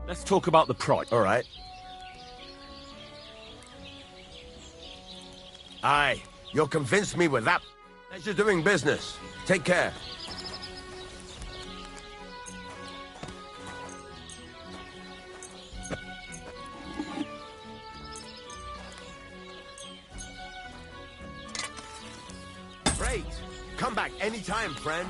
Let's talk about the price. All right. Aye, you'll convince me with that. Pleasure doing business. Take care. Great. Come back anytime, friend.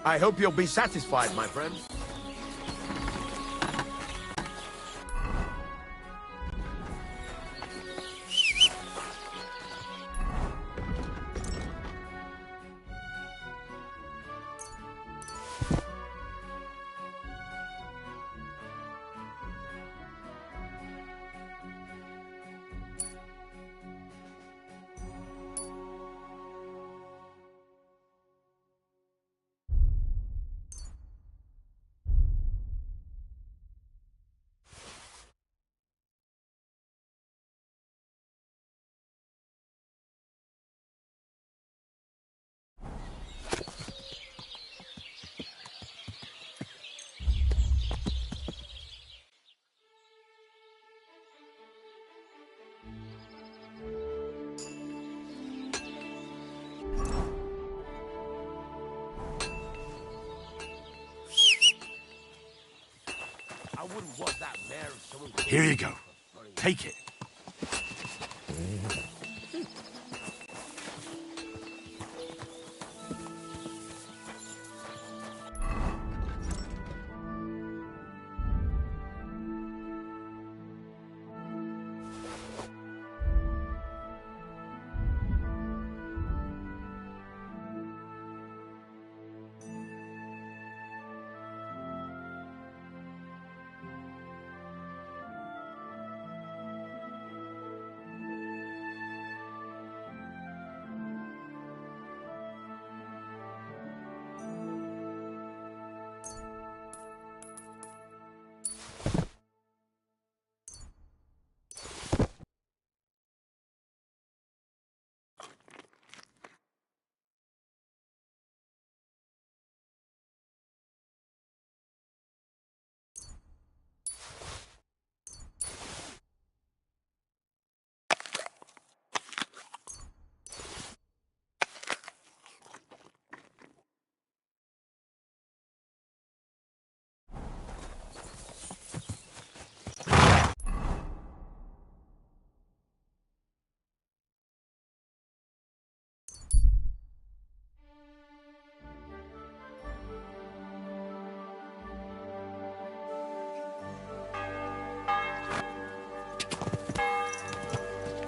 I hope you'll be satisfied, my friend. I wouldn't want that mare if someone... Here you go. Take it.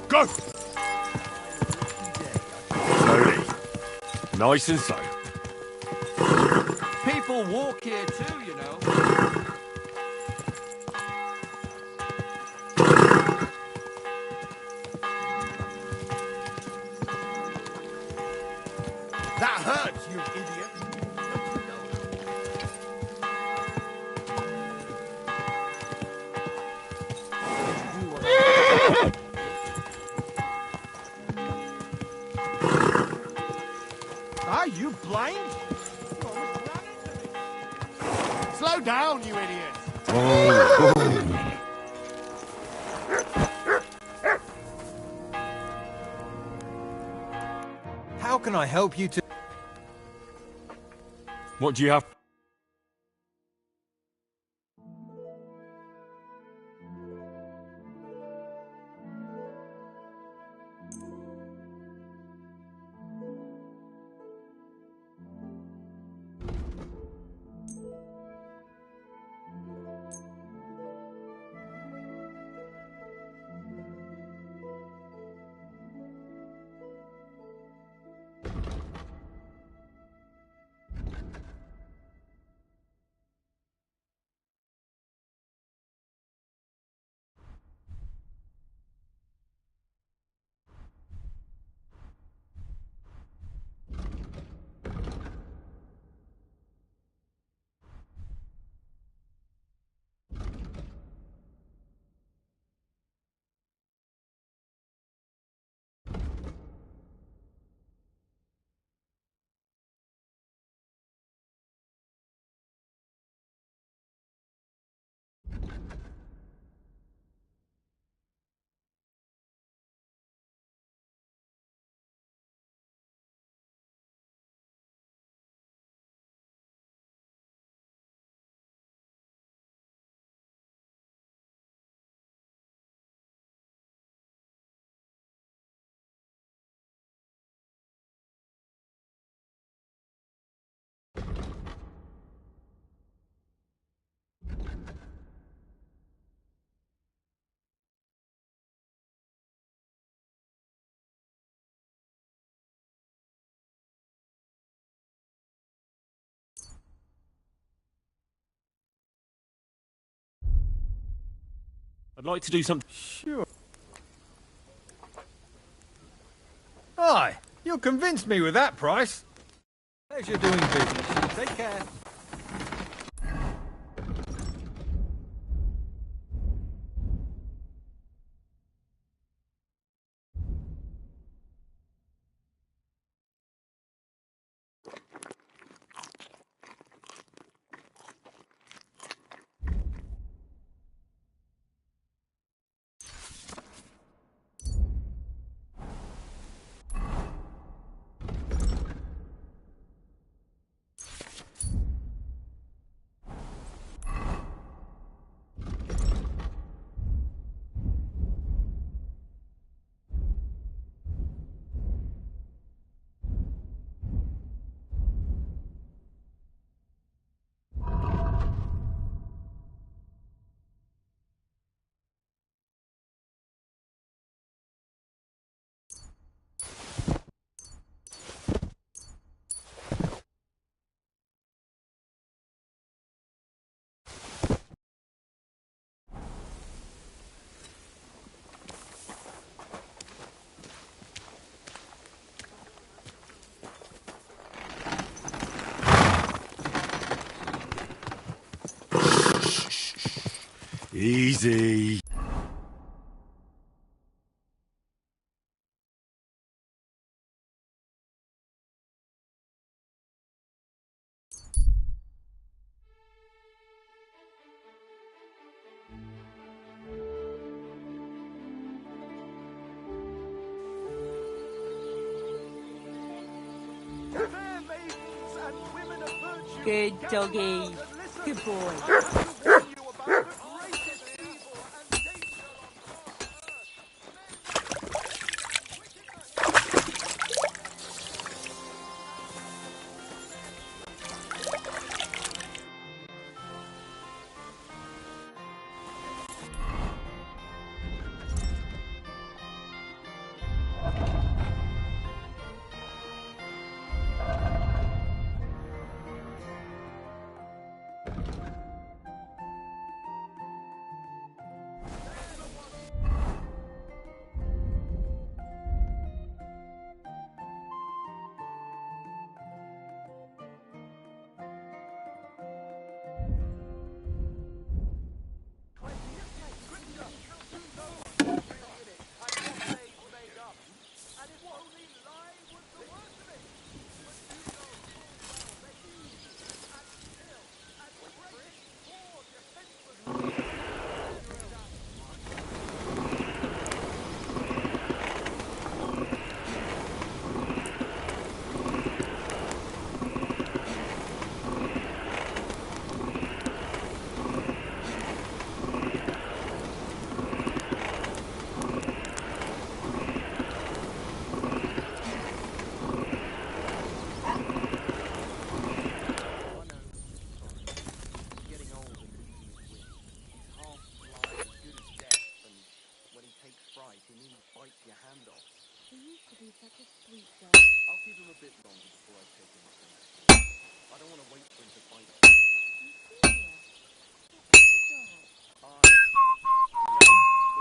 Go! Slowly. Nice and slow. People walk here too, you know. That hurts, you idiot. Are you blind? Slow down, you idiot! How can I help you to... What do you have? I'd like to do something. Sure. Aye, you'll convince me with that price. Pleasure doing business. Take care. Easy. Good doggy. Good boy.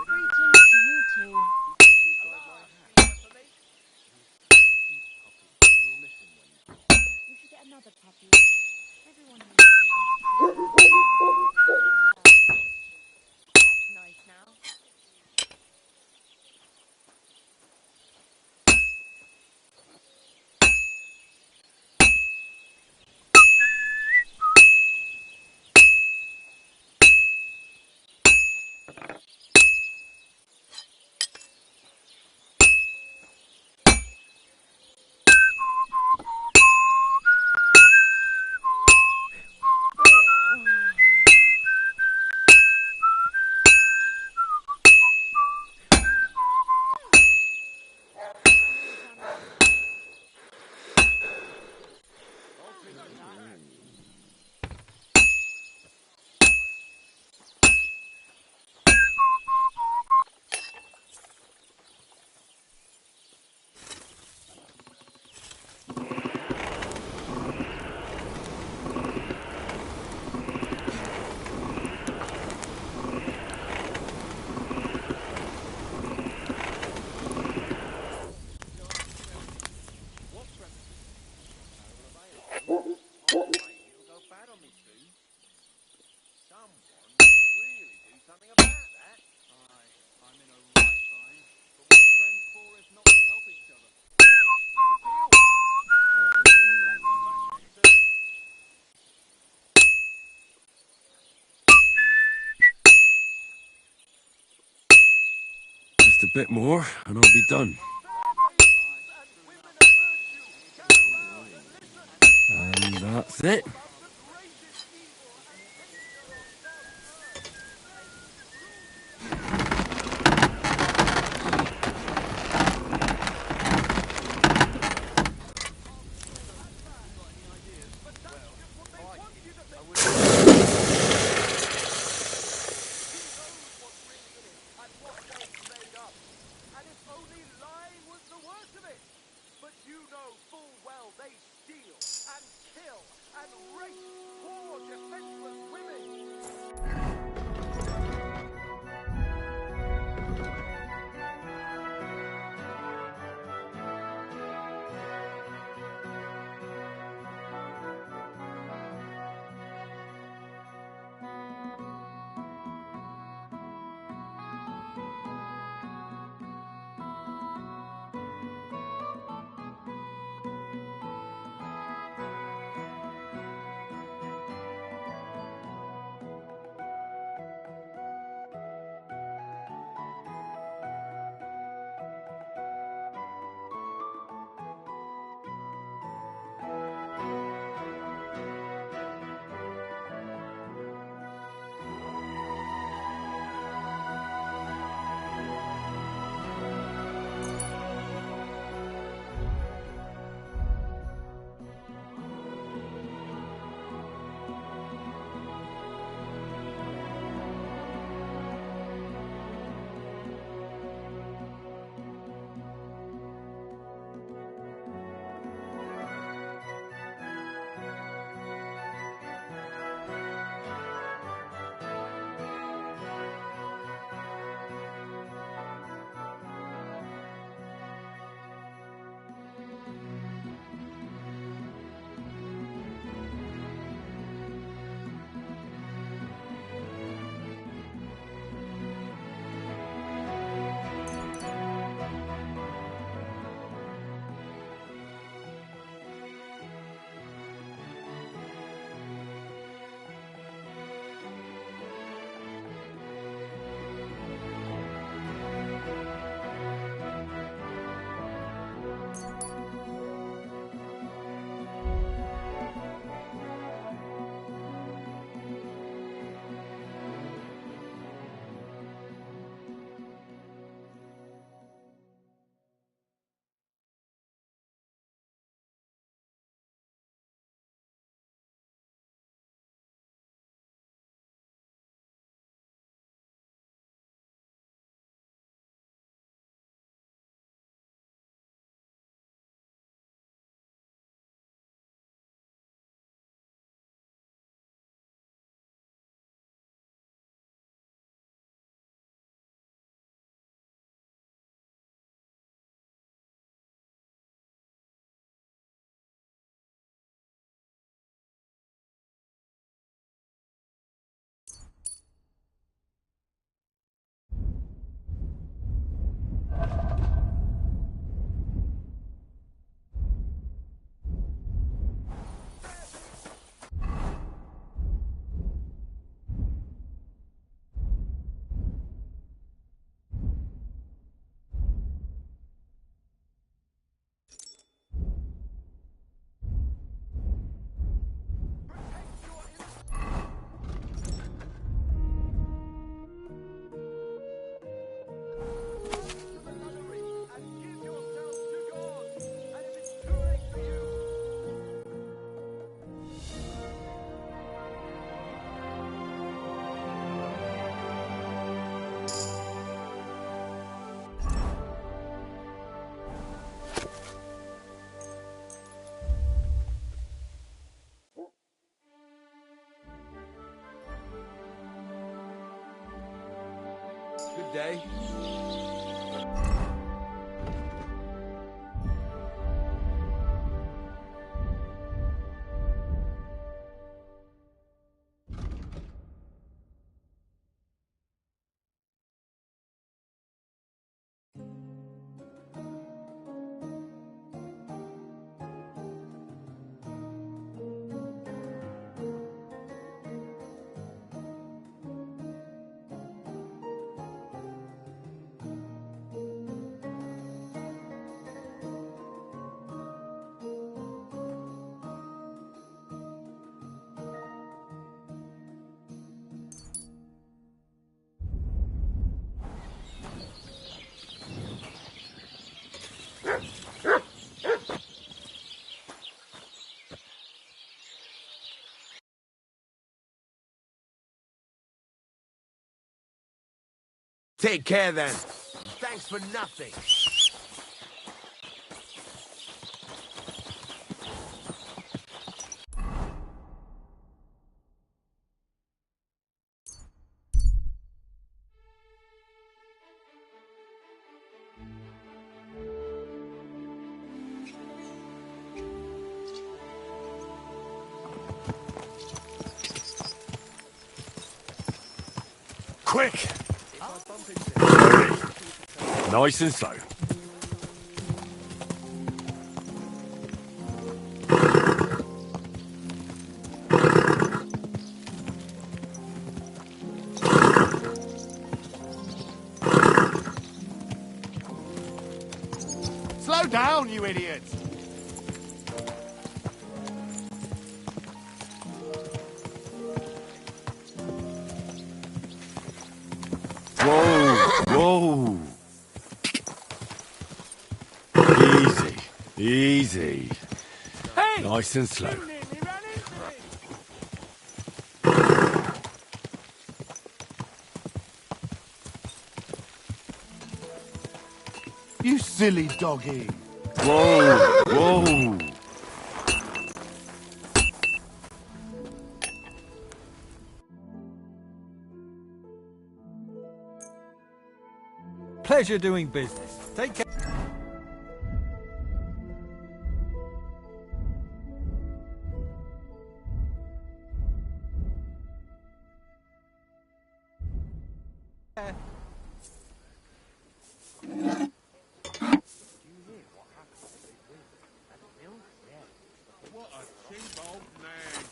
Greetings to you two. We should get another puppy. Everyone needs something to That's nice now. Just a bit more, and I'll be done. And that's it. Good day. Take care then. Thanks for nothing. Quick! Nice and slow. Slow down, you idiot! Whoa! Easy. Hey! Nice and slow. You nearly ran into me! You silly doggy! Whoa! Pleasure doing business. Take care. What a cheap old man!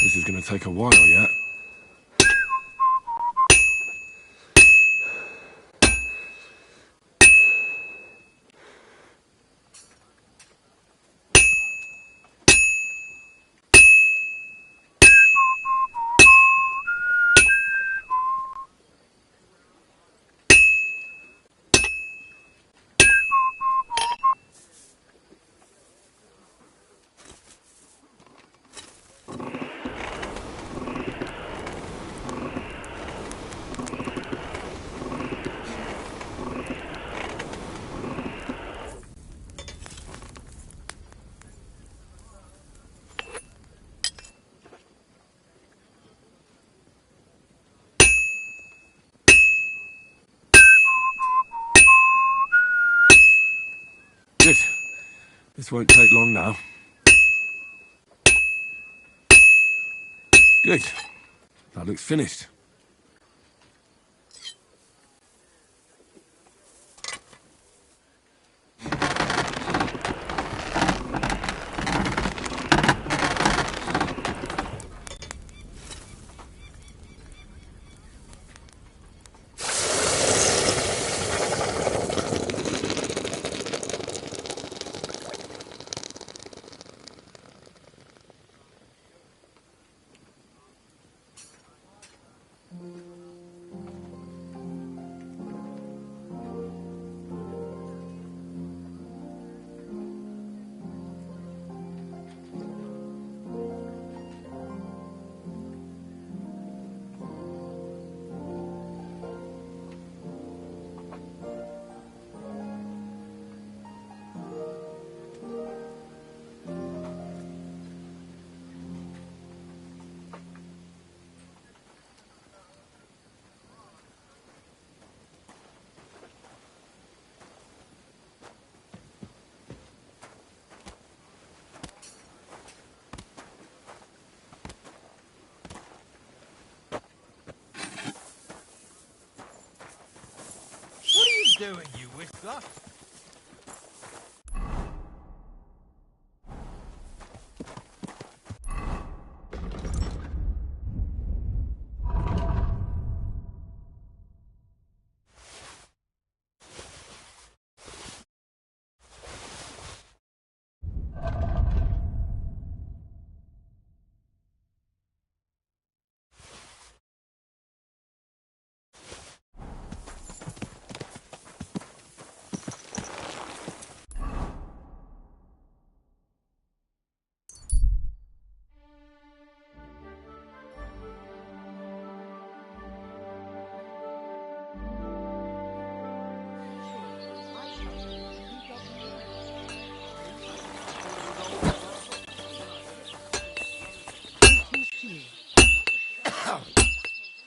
This is gonna take a while yet. Good. This won't take long now. Good. That looks finished. doing, you whistler?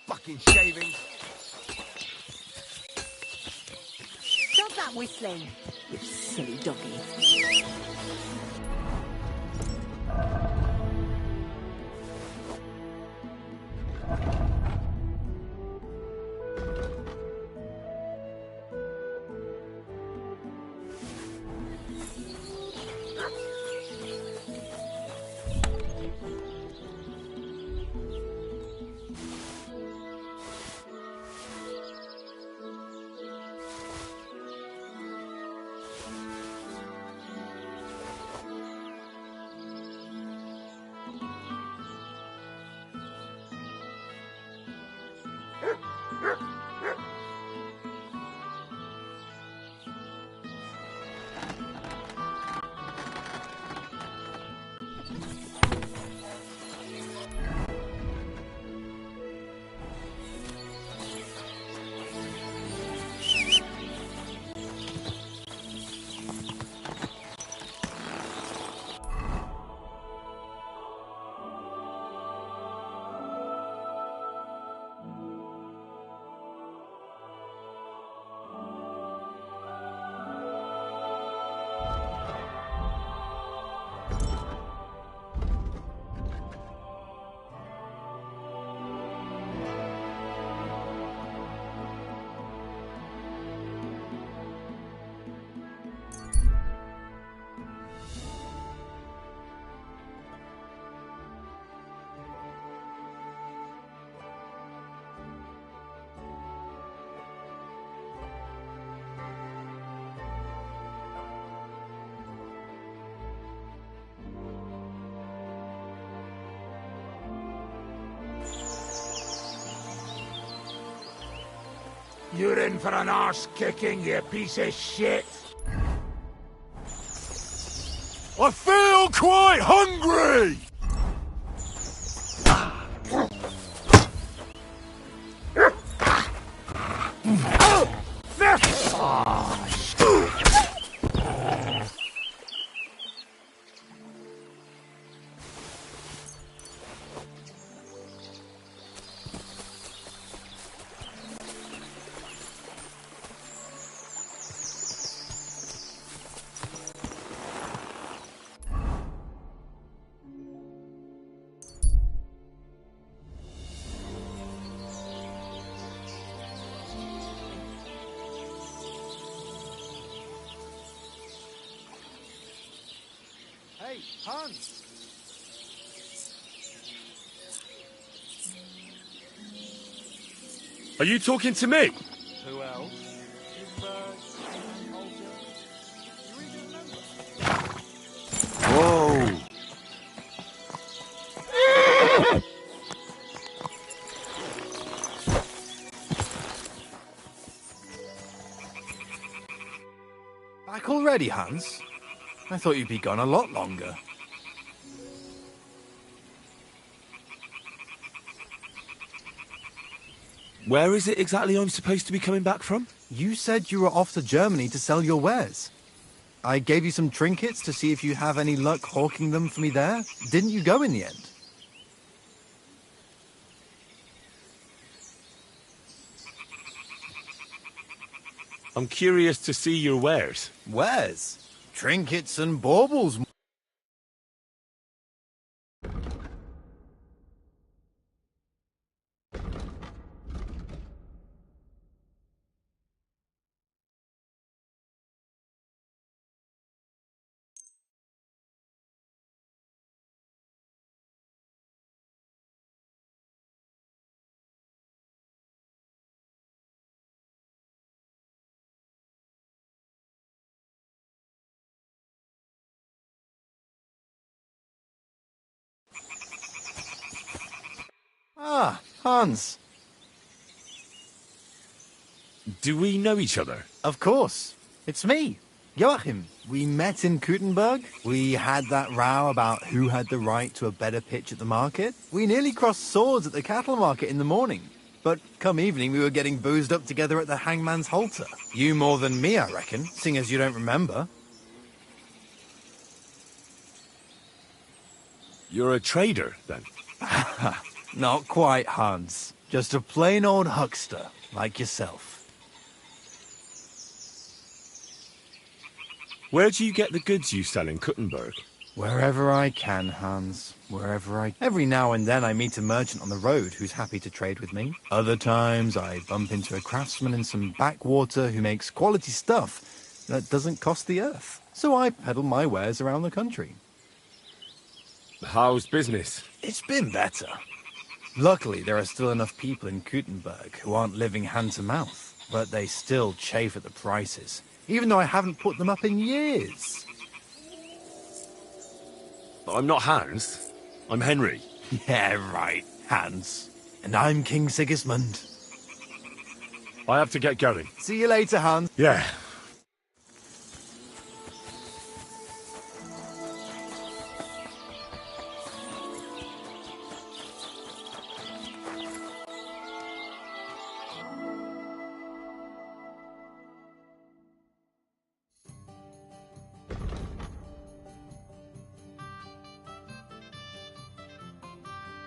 Fucking shavings. Stop that whistling, you silly doggy. You're in for an arse kicking, you piece of shit. I feel quite hungry! Hey, Hans! Are you talking to me? Who else? You even remember? Whoa! Back already, Hans? I thought you'd be gone a lot longer. Where is it exactly I'm supposed to be coming back from? You said you were off to Germany to sell your wares. I gave you some trinkets to see if you have any luck hawking them for me there. Didn't you go in the end? I'm curious to see your wares. Wares? Trinkets and baubles. Ah, Hans. Do we know each other? Of course. It's me, Joachim. We met in Gutenberg. We had that row about who had the right to a better pitch at the market. We nearly crossed swords at the cattle market in the morning. But come evening, we were getting boozed up together at the hangman's halter. You more than me, I reckon, seeing as you don't remember. You're a trader, then? Not quite, Hans. Just a plain old huckster, like yourself. Where do you get the goods you sell in Kuttenberg? Wherever I can, Hans. Wherever I... Every now and then I meet a merchant on the road who's happy to trade with me. Other times I bump into a craftsman in some backwater who makes quality stuff that doesn't cost the earth. So I peddle my wares around the country. How's business? It's been better. Luckily, there are still enough people in Gutenberg who aren't living hand to mouth, but they still chafe at the prices, even though I haven't put them up in years. I'm not Hans. I'm Henry. Yeah, right, Hans. And I'm King Sigismund. I have to get going. See you later, Hans. Yeah.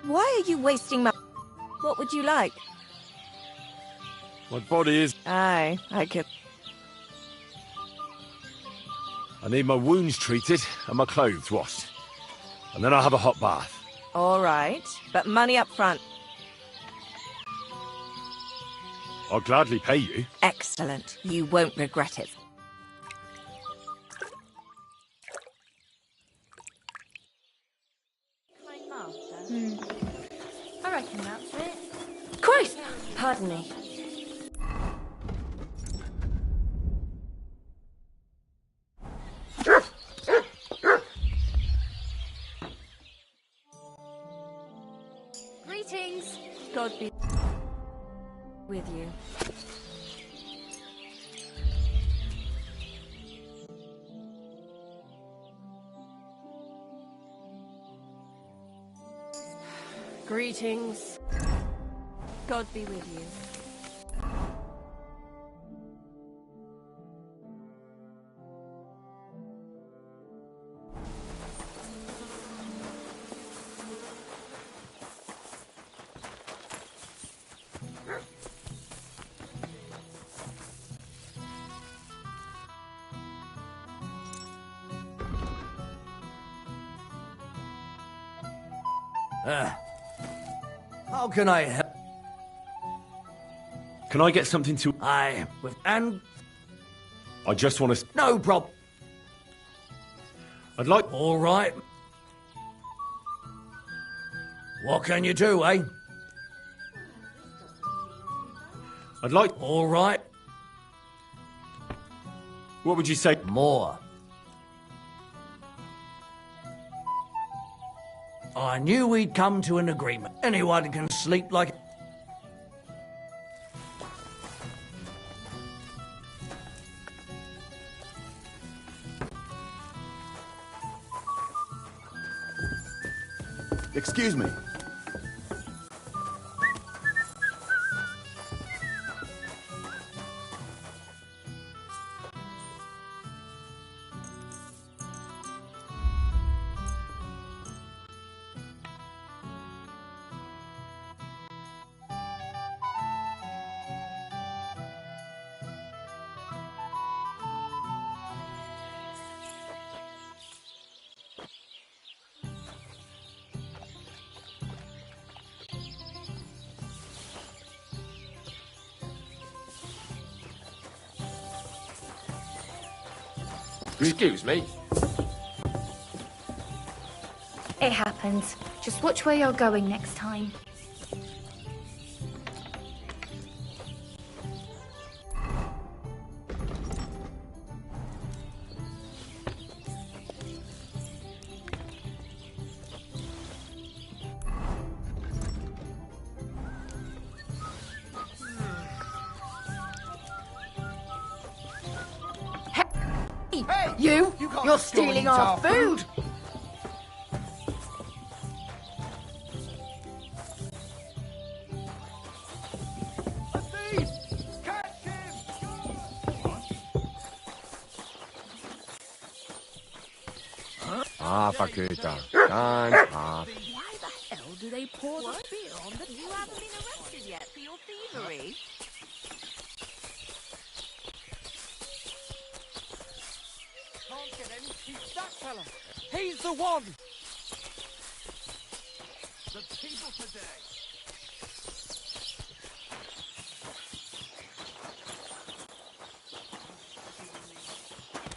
Why are you wasting my... What would you like? My body is... Aye, I could... I need my wounds treated and my clothes washed. And then I'll have a hot bath. All right, but money up front. I'll gladly pay you. Excellent. You won't regret it. I reckon that's it. Christ! Pardon me. Greetings. God be with you. Greetings. God be with you. How can I help? Can I get something to... And I just want to... no problem. I'd like... All right. What can you do, eh? I'd like... All right. What would you say? More. I knew we'd come to an agreement. Anyone can sleep like... Excuse me. Excuse me. It happens. Just watch where you're going next time. Hey, you're stealing our food. Verköter. Ganz brav. Why the hell do they pour the beer on the You haven't been arrested yet for your thievery. Can't get any peace. That fella. He's the one. The people today.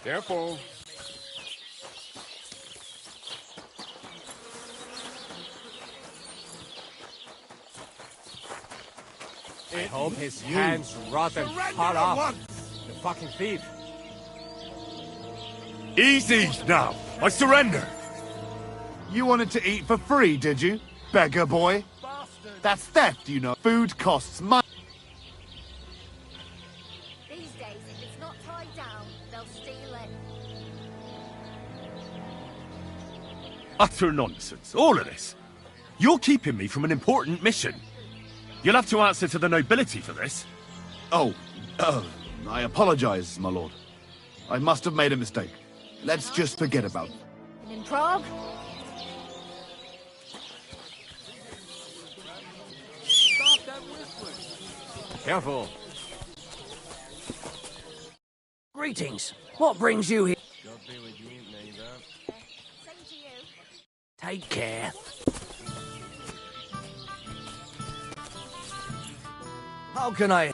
Careful. I hope his hands rot and cut off. The fucking thief. Easy now. I surrender. You wanted to eat for free, did you? Beggar boy. That's theft, you know. Food costs money. These days, if it's not tied down, they'll steal it. Utter nonsense. All of this. You're keeping me from an important mission. You'll have to answer to the nobility for this. Oh, I apologize, my lord. I must have made a mistake. Let's just forget about it. And in Prague? Careful. Greetings. What brings you here? Same to you. Take care. How can I...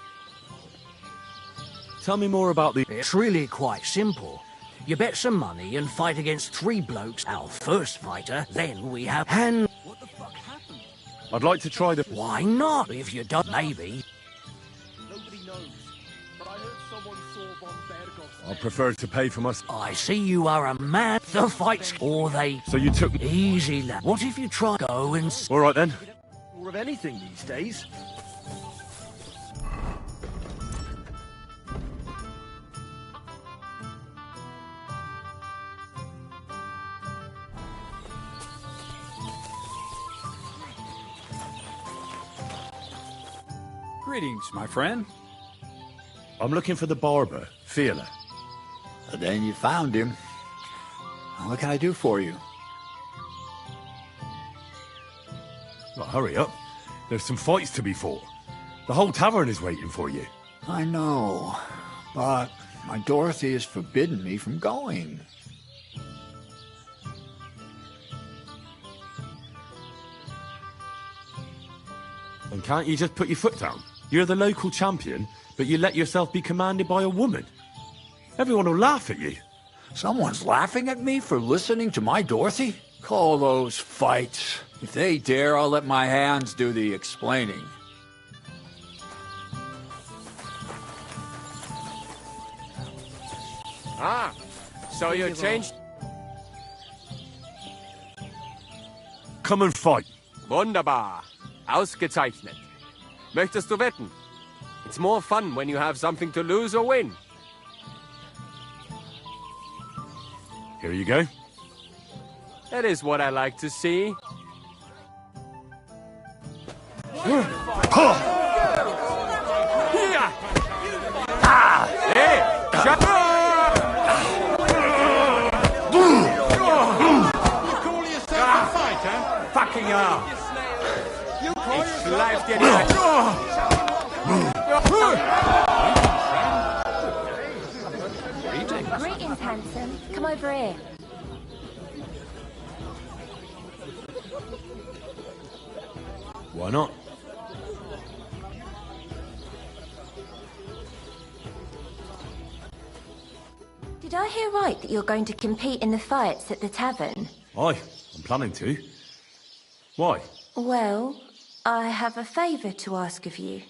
Tell me more about the... It's really quite simple. You bet some money and fight against 3 blokes. Our first fighter, then we have... And... What the fuck happened? I'd like to try the... Why not? If you don't, maybe. Nobody knows. But I heard someone saw Von Bergos. I'd prefer to pay for my... I see you are a man. The fight's... Or they... So you took... Easy, lad. What if you try go and... All right, then. More of anything these days. Greetings, my friend. I'm looking for the barber, Fiala. Then you found him. What can I do for you? Well, hurry up. There's some fights to be fought. The whole tavern is waiting for you. I know, but my Dorothy has forbidden me from going. And can't you just put your foot down? You're the local champion, but you let yourself be commanded by a woman. Everyone will laugh at you. Someone's laughing at me for listening to my Dorothy? Call those fights. If they dare, I'll let my hands do the explaining. Ah, so you changed? Come and fight. Wunderbar. Ausgezeichnet. Möchtest du wetten? It's more fun when you have something to lose or win. Here you go. That is what I like to see. Hey! Shut up! You call yourself a fighter? Fucking hell! Ich schleif dir die... Greetings, handsome. Come over here. Why not? Did I hear right that you're going to compete in the fights at the tavern? Aye, I'm planning to. Why? Well, I have a favour to ask of you.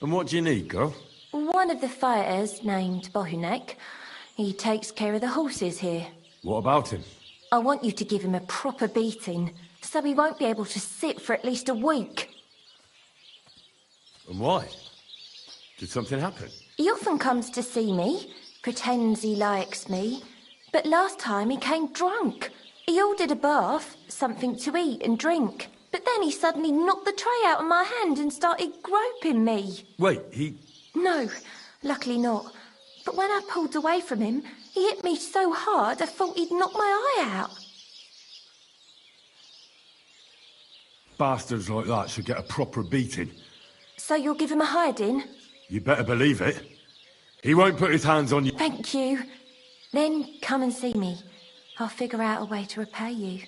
And what do you need, girl? One of the fighters, named Bohunek, he takes care of the horses here. What about him? I want you to give him a proper beating, so he won't be able to sit for at least a week. And why? Did something happen? He often comes to see me, pretends he likes me, but last time he came drunk. He ordered a bath, something to eat and drink, but then he suddenly knocked the tray out of my hand and started groping me. Wait, he... No, luckily not. But when I pulled away from him, he hit me so hard I thought he'd knock my eye out. Bastards like that should get a proper beating. So you'll give him a hiding? You better believe it. He won't put his hands on you. Thank you. Then come and see me. I'll figure out a way to repay you.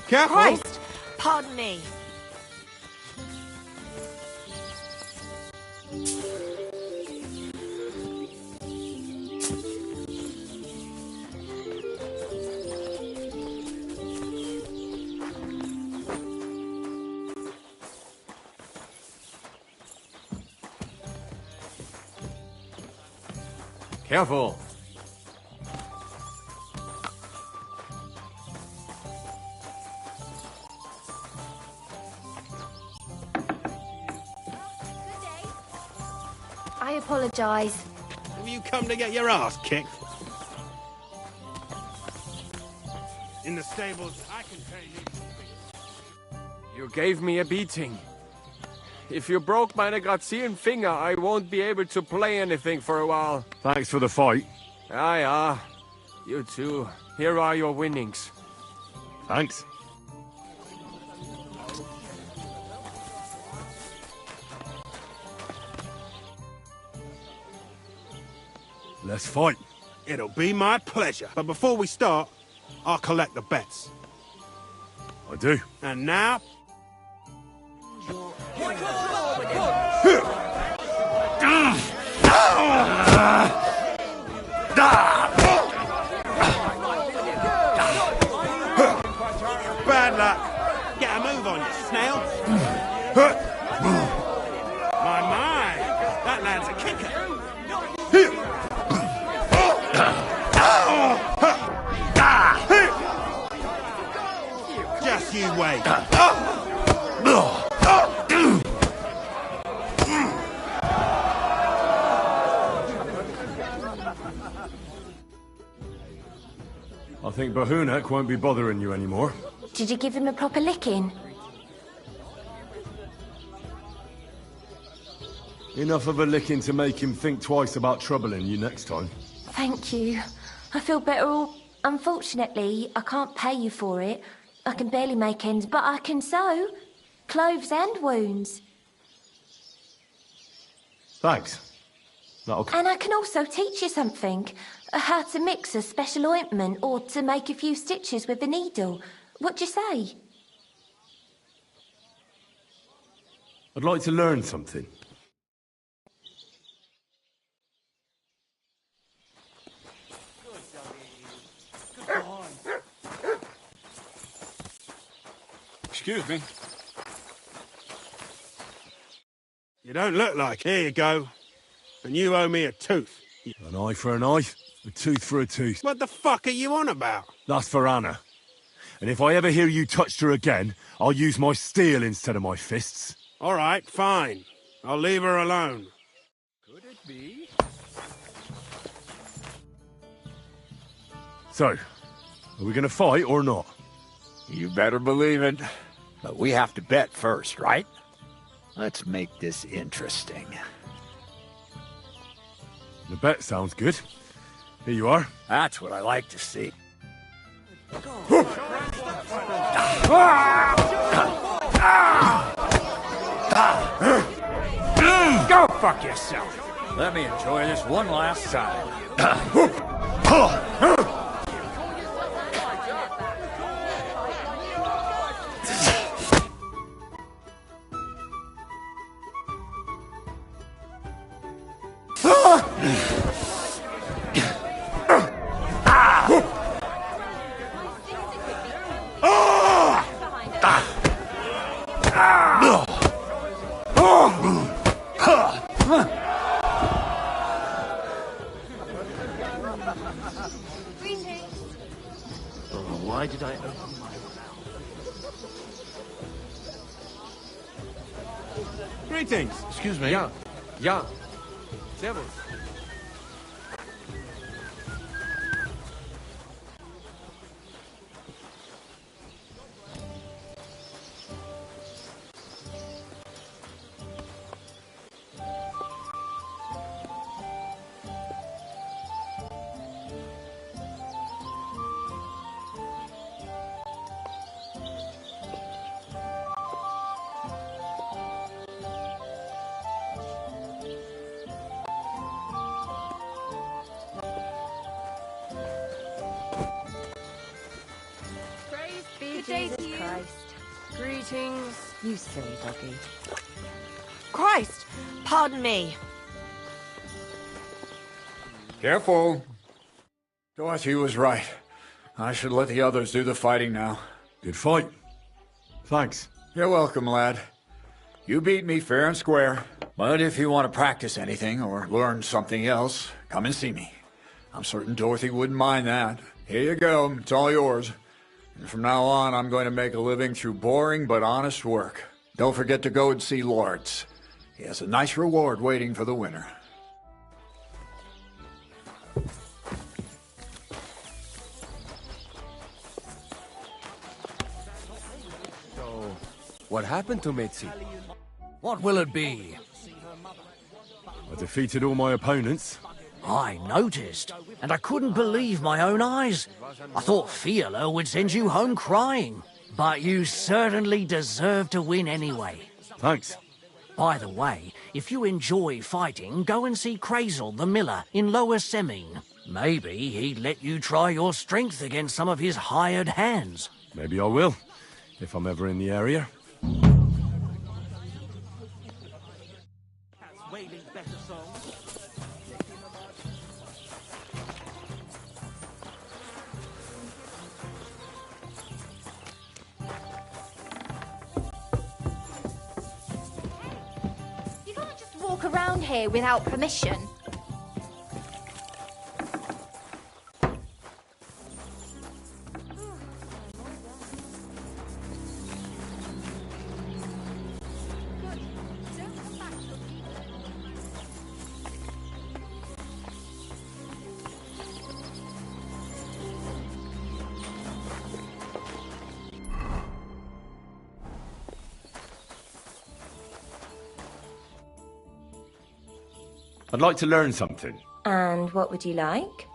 Careful! Christ! Pardon me. Careful. I apologise. Have you come to get your ass kicked? In the stables, I can tell you. You gave me a beating. If you broke my Grazien finger, I won't be able to play anything for a while. Thanks for the fight. Ah. You too. Here are your winnings. Thanks. Let's fight. It'll be my pleasure. But before we start, I'll collect the bets. I do. And now... Bad luck. Get a move on, you snail. My. That lad's a kicker. Just you wait. I think Bahunek won't be bothering you anymore. Did you give him a proper licking? Enough of a licking to make him think twice about troubling you next time. Thank you. I feel better. Unfortunately, I can't pay you for it. I can barely make ends, but I can sew. Clothes and wounds. Thanks. That'll... And I can also teach you something. How to mix a special ointment or to make a few stitches with a needle. What do you say? I'd like to learn something. Excuse me. You don't look like. Here you go. And you owe me a tooth. An eye for an eye, a tooth for a tooth. What the fuck are you on about? That's for Anna. And if I ever hear you touched her again, I'll use my steel instead of my fists. All right, fine. I'll leave her alone. Could it be? So, are we gonna fight or not? You better believe it. But we have to bet first, right? Let's make this interesting. The bet sounds good. Here you are. That's what I like to see. Go fuck yourself. Let me enjoy this one last time. Greetings. Oh, why did I open my Greetings. Excuse me. Ja. Ja. Servus. Praise be Good day Jesus to you. Christ. Greetings. You silly doggy. Christ! Pardon me. Careful. Dorothy was right. I should let the others do the fighting now. Good fight. Thanks. You're welcome, lad. You beat me fair and square. But if you want to practice anything or learn something else, come and see me. I'm certain Dorothy wouldn't mind that. Here you go. It's all yours. And from now on, I'm going to make a living through boring but honest work. Don't forget to go and see Lawrence. He has a nice reward waiting for the winner. So, what happened to Mitzi? What will it be? I defeated all my opponents. I noticed, and I couldn't believe my own eyes. I thought Fiala would send you home crying. But you certainly deserve to win anyway. Thanks. By the way, if you enjoy fighting, go and see Crazel the miller in Lower Semine. Maybe he'd let you try your strength against some of his hired hands. Maybe I will, if I'm ever in the area. Wailing better songs. You can't just walk around here without permission. I'd like to learn something. And what would you like?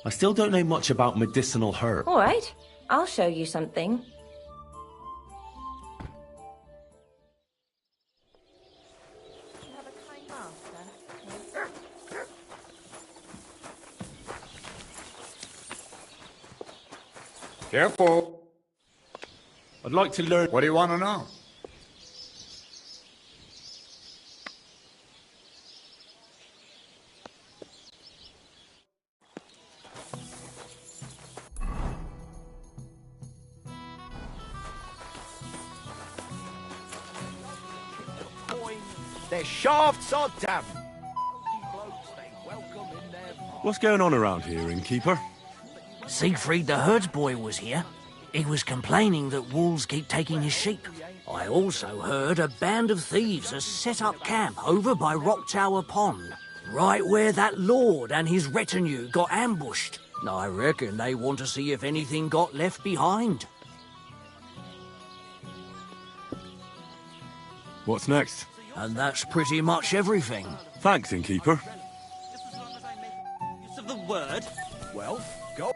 I still don't know much about medicinal herbs. All right, I'll show you something. Careful. I'd like to learn... What do you want to know? Their shafts are damp. What's going on around here, innkeeper? Siegfried the herdsboy was here. He was complaining that wolves keep taking his sheep. I also heard a band of thieves has set up camp over by Rock Tower Pond, right where that lord and his retinue got ambushed. I reckon they want to see if anything got left behind. What's next? And that's pretty much everything. Thanks, innkeeper. Just as long as I make use of the word. Well, go.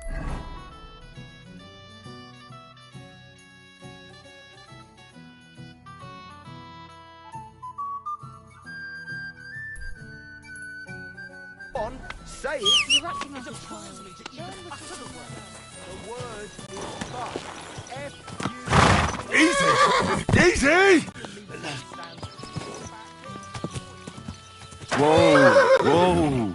On, say it. You're acting as a fool. The word is fuck. F-U... Easy! Easy! Whoa! Whoa!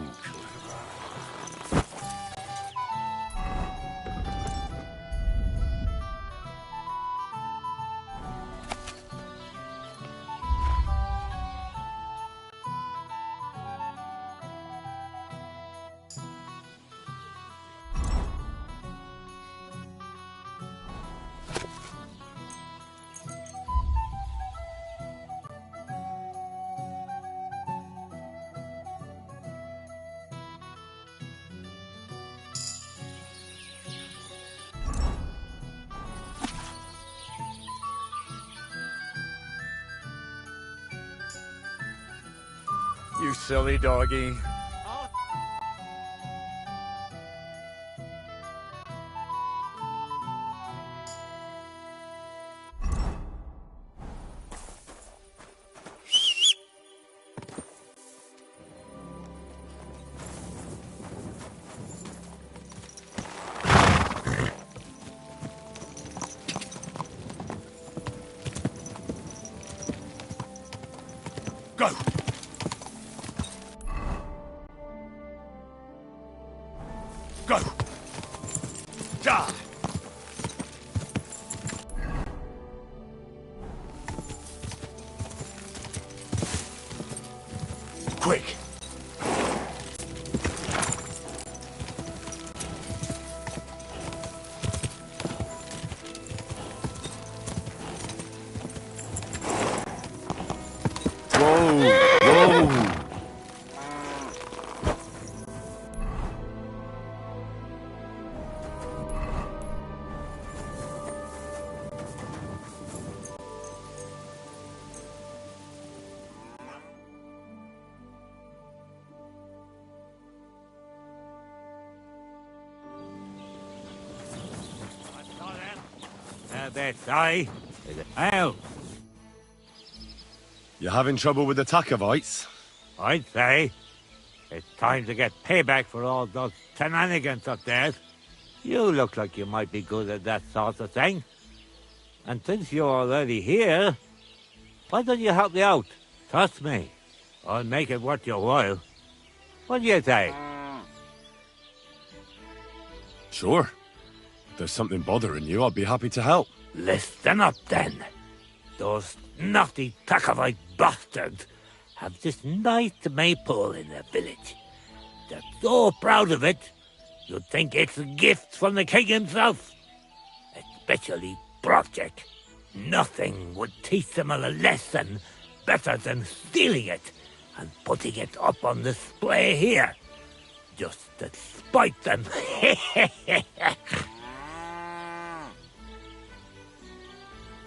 silly doggy. Go! Go! Die! Quick! That's I. How? You having trouble with the Takovites? I'd say. It's time to get payback for all those shenanigans up there. You look like you might be good at that sort of thing. And since you're already here, why don't you help me out? Trust me, I'll make it worth your while. What do you say? Sure. If there's something bothering you, I'd be happy to help. Listen up, then. Those naughty Takovite bastards have this nice maypole in their village. They're so proud of it, you'd think it's a gift from the king himself. Especially Project. Nothing would teach them a lesson better than stealing it and putting it up on display here. Just to spite them.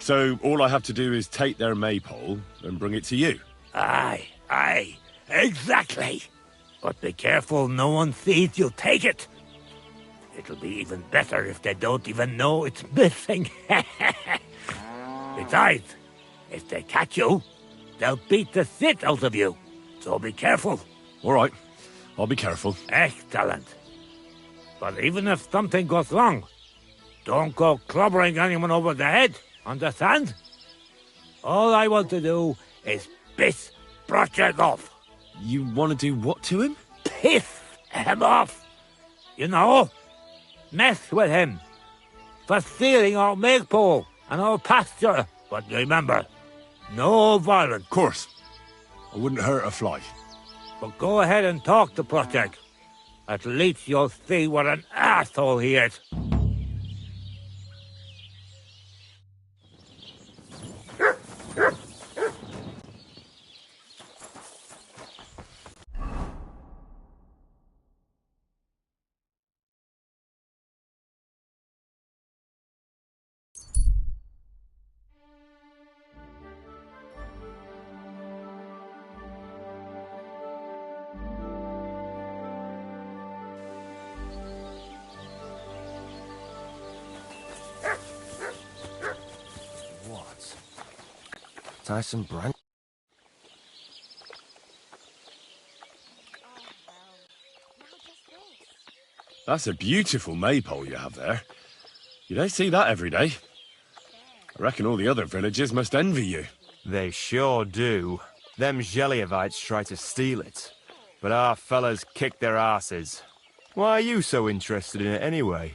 So all I have to do is take their maypole and bring it to you? Aye, exactly. But be careful no one sees you take it. It'll be even better if they don't even know it's missing. Besides, if they catch you, they'll beat the shit out of you. So be careful. All right, I'll be careful. Excellent. But even if something goes wrong, don't go clobbering anyone over the head. Understand? All I want to do is piss Project off. You want to do what to him? Piss him off. You know, mess with him for stealing our maypole and our pasture. But remember, no violence. Of course. I wouldn't hurt a fly. But go ahead and talk to Project. At least you'll see what an asshole he is. Tyson Brand. That's a beautiful maypole you have there. You don't see that every day. I reckon all the other villagers must envy you. They sure do. Them Geliovites try to steal it, but our fellas kick their asses. Why are you so interested in it anyway?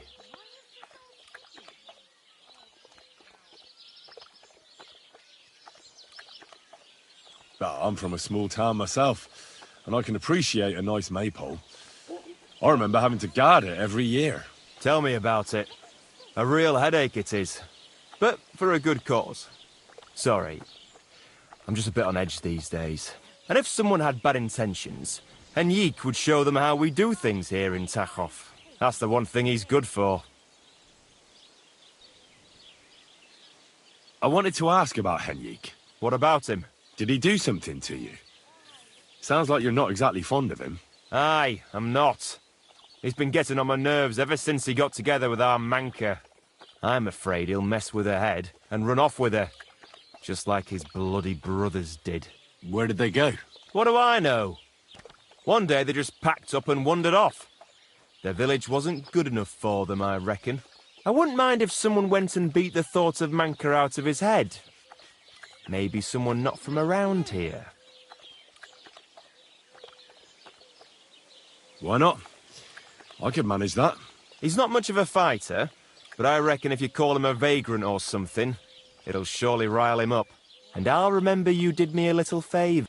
I'm from a small town myself, and I can appreciate a nice maypole. I remember having to guard it every year. Tell me about it. A real headache it is. But for a good cause. Sorry. I'm just a bit on edge these days. And if someone had bad intentions, Henrik would show them how we do things here in Tachov. That's the one thing he's good for. I wanted to ask about Henrik. What about him? Did he do something to you? Sounds like you're not exactly fond of him. Aye, I'm not. He's been getting on my nerves ever since he got together with our Manka. I'm afraid he'll mess with her head and run off with her, just like his bloody brothers did. Where did they go? What do I know? One day they just packed up and wandered off. Their village wasn't good enough for them, I reckon. I wouldn't mind if someone went and beat the thought of Manka out of his head. Maybe someone not from around here. Why not? I could manage that. He's not much of a fighter, but I reckon if you call him a vagrant or something, it'll surely rile him up. And I'll remember you did me a little favour.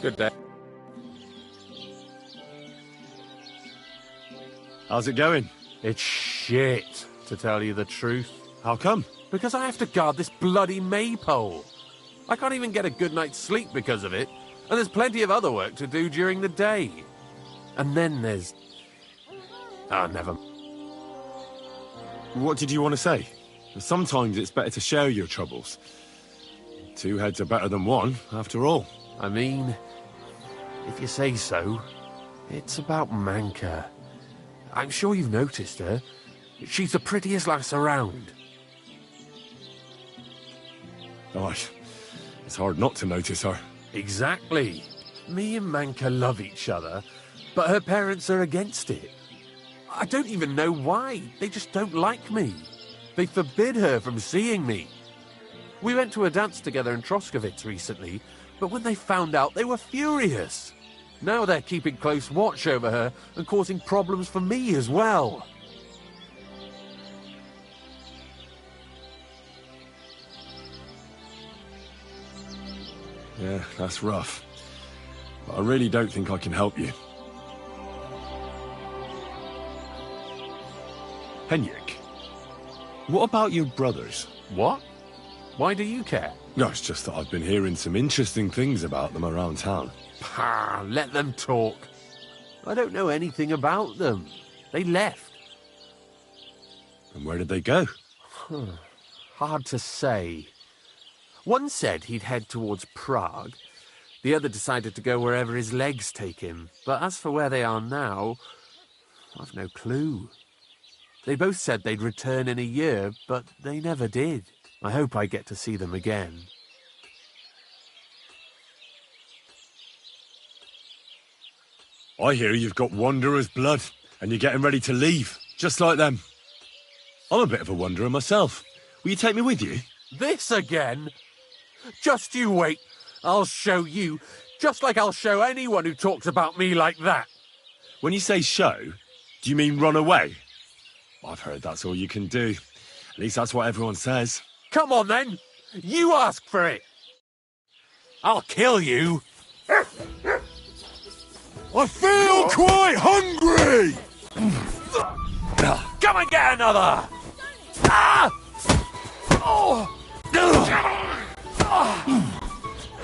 Good day. How's it going? It's shit, to tell you the truth. How come? Because I have to guard this bloody maypole. I can't even get a good night's sleep because of it, and there's plenty of other work to do during the day. And then there's... Oh, never. What did you want to say? Sometimes it's better to share your troubles. Two heads are better than one, after all. I mean, if you say so, it's about Manka. I'm sure you've noticed her. She's the prettiest lass around. Oh, it's hard not to notice her. Exactly. Me and Manka love each other, but her parents are against it. I don't even know why. They just don't like me. They forbid her from seeing me. We went to a dance together in Troskowitz recently, but when they found out, they were furious. Now they're keeping close watch over her and causing problems for me as well. Yeah, that's rough. But I really don't think I can help you. Henrik, what about your brothers? What? Why do you care? No, it's just that I've been hearing some interesting things about them around town. Pah, let them talk. I don't know anything about them. They left. And where did they go? Hard to say. One said he'd head towards Prague. The other decided to go wherever his legs take him. But as for where they are now, I've no clue. They both said they'd return in a year, but they never did. I hope I get to see them again. I hear you've got Wanderer's blood, and you're getting ready to leave, just like them. I'm a bit of a wanderer myself. Will you take me with you? This again? Just you wait. I'll show you, just like I'll show anyone who talks about me like that. When you say show, do you mean run away? I've heard that's all you can do. At least that's what everyone says. Come on then. You ask for it. I'll kill you. I feel quite hungry! Come and get another! Ah! Oh!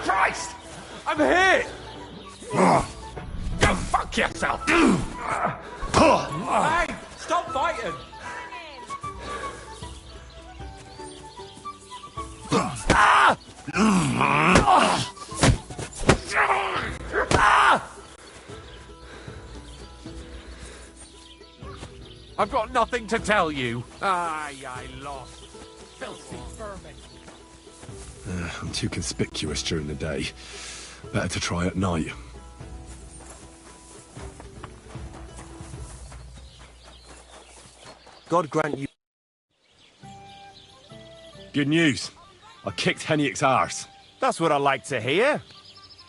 Christ! I'm hit! Go fuck yourself! Hey! Stop fighting! Ah! Ah! I've got nothing to tell you. I lost. Filthy vermin. I'm too conspicuous during the day. Better to try at night. God grant you... Good news. I kicked Hennick's arse. That's what I like to hear.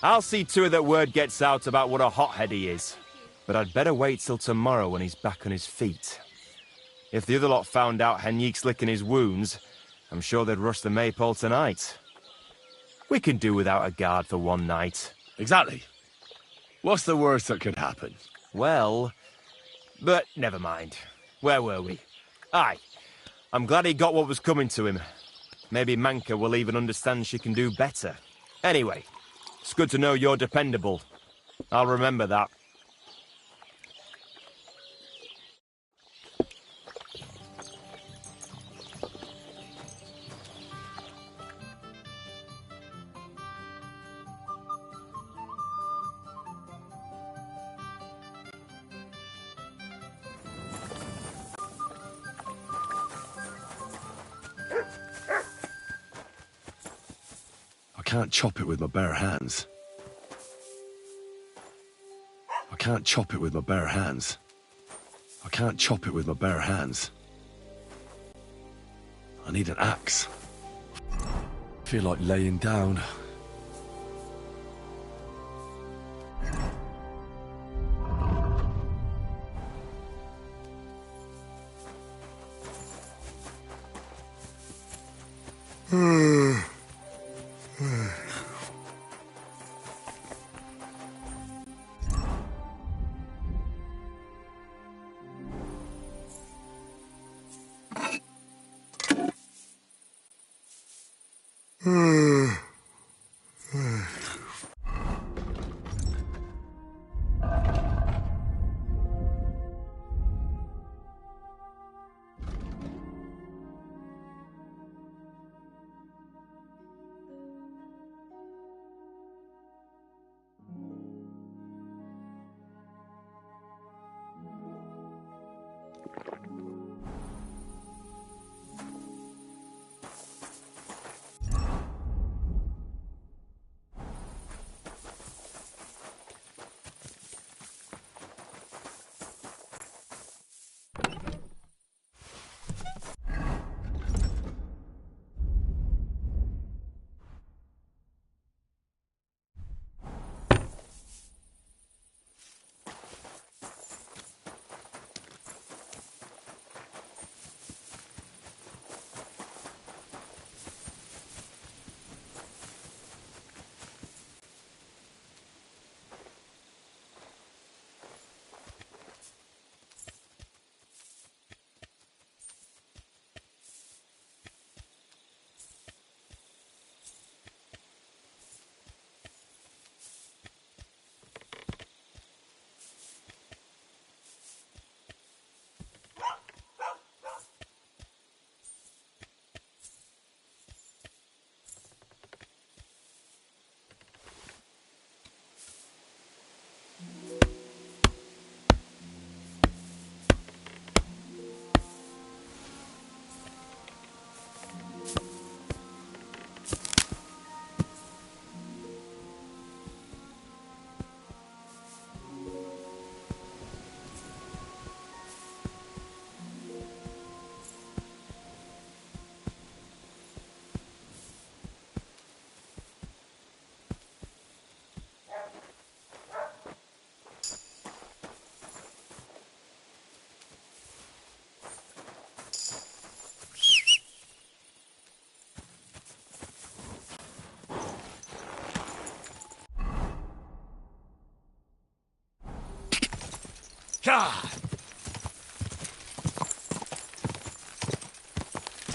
I'll see to it that word gets out about what a hothead he is. But I'd better wait till tomorrow when he's back on his feet. If the other lot found out Hennick's licking his wounds, I'm sure they'd rush the Maypole tonight. We can do without a guard for one night. Exactly. What's the worst that could happen? Well... But never mind. Where were we? Aye. I'm glad he got what was coming to him. Maybe Manka will even understand she can do better. Anyway, it's good to know you're dependable. I'll remember that. I can't chop it with my bare hands. I can't chop it with my bare hands. I can't chop it with my bare hands. I need an axe. I feel like laying down.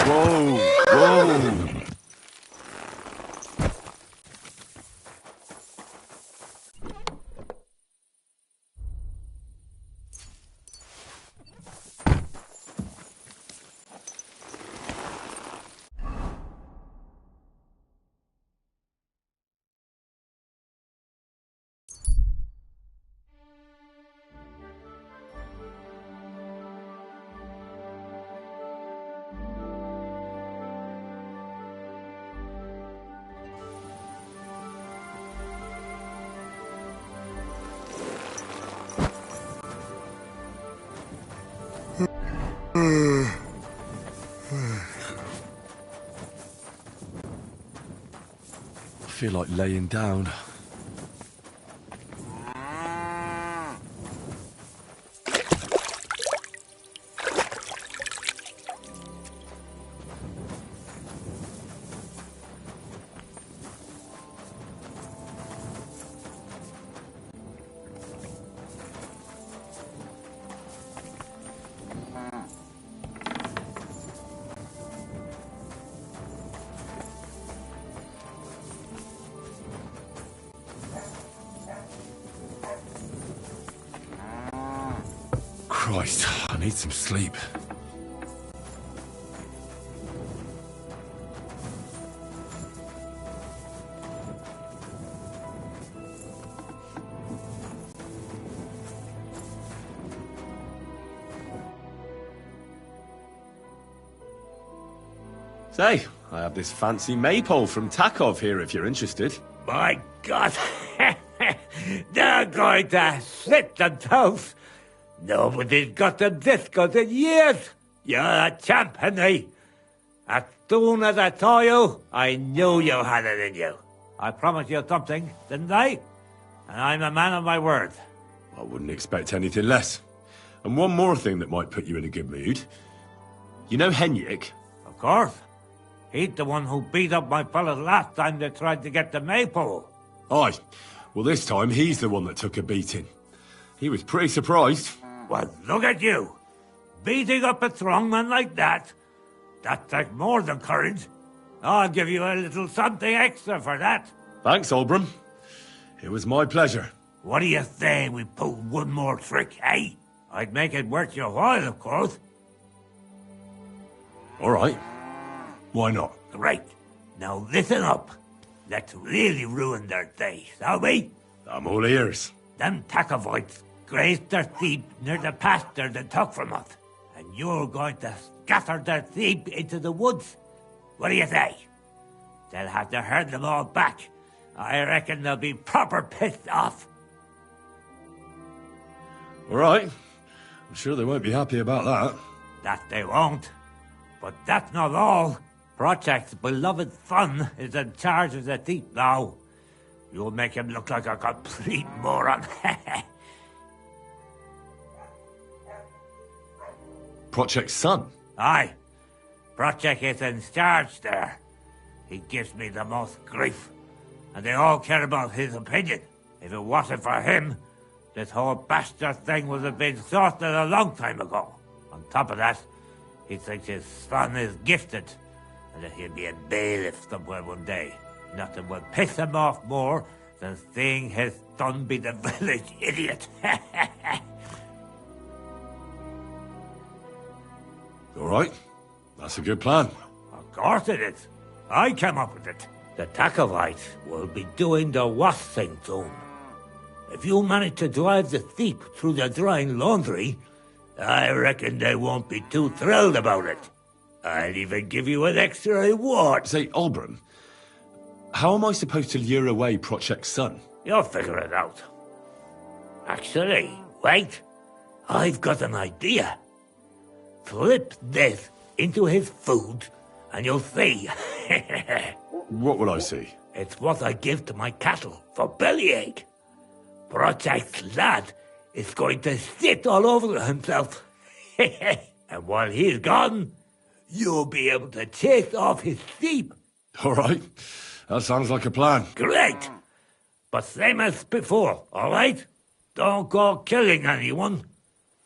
Whoa, whoa. I feel like laying down. Christ, I need some sleep. Say, I have this fancy maypole from Takov here if you're interested. My God! They're going to slit the toast! Nobody's got them this good in years! You're a champ, Henry! As soon as I saw you, I knew you had it in you. I promised you something, didn't I? And I'm a man of my word. I wouldn't expect anything less. And one more thing that might put you in a good mood. You know Henrik? Of course. He's the one who beat up my fellas last time they tried to get the maypole. Aye. Well, this time he's the one that took a beating. He was pretty surprised. Well, look at you. Beating up a strong man like that. That takes more than courage. I'll give you a little something extra for that. Thanks, Olbram. It was my pleasure. What do you say we pull one more trick, eh? I'd make it worth your while, of course. All right. Why not? Great. Now listen up. Let's really ruin their day, shall we? I'm all ears. Them Takovites grazed their sheep near the pasture they took from us. And you're going to scatter their sheep into the woods. What do you say? They'll have to herd them all back. I reckon they'll be proper pissed off. All right. I'm sure they won't be happy about that. That they won't. But that's not all. Project's beloved son is in charge of the sheep now. You'll make him look like a complete moron. Project's son? Aye. Project is in charge there. He gives me the most grief. And they all care about his opinion. If it wasn't for him, this whole bastard thing would have been sorted a long time ago. On top of that, he thinks his son is gifted, and that he'll be a bailiff somewhere one day. Nothing will piss him off more than seeing his son be the village idiot. All right. That's a good plan. Of course it is. I came up with it. The Takovites will be doing the wash thing soon. If you manage to drive the sheep through the drying laundry, I reckon they won't be too thrilled about it. I'll even give you an extra reward. Say, Olbram, how am I supposed to lure away Project's son? You'll figure it out. Actually, wait. I've got an idea. Flip this into his food, and you'll see. What will I see? It's what I give to my cattle for bellyache. Project's lad is going to sit all over himself. And while he's gone, you'll be able to chase off his sheep. All right. That sounds like a plan. Great. But same as before, all right? Don't go killing anyone.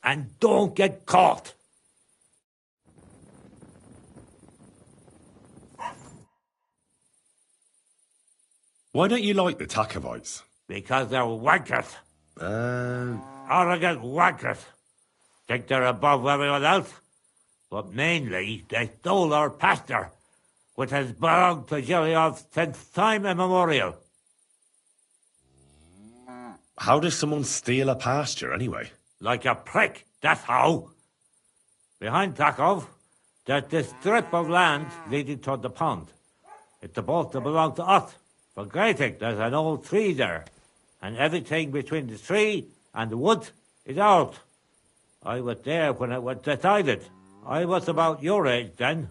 and don't get caught. Why don't you like the Takovites? Because they're wankers. Arrogant wankers. Think they're above everyone else. But mainly, they stole our pasture, which has belonged to Giliov since time immemorial. How does someone steal a pasture, anyway? Like a prick, that's how. Behind Takov, there's this strip of land leading toward the pond. It's supposed to belong to us. For grazing, there's an old tree there, and everything between the tree and the wood is ours. I was there when it was decided. I was about your age then,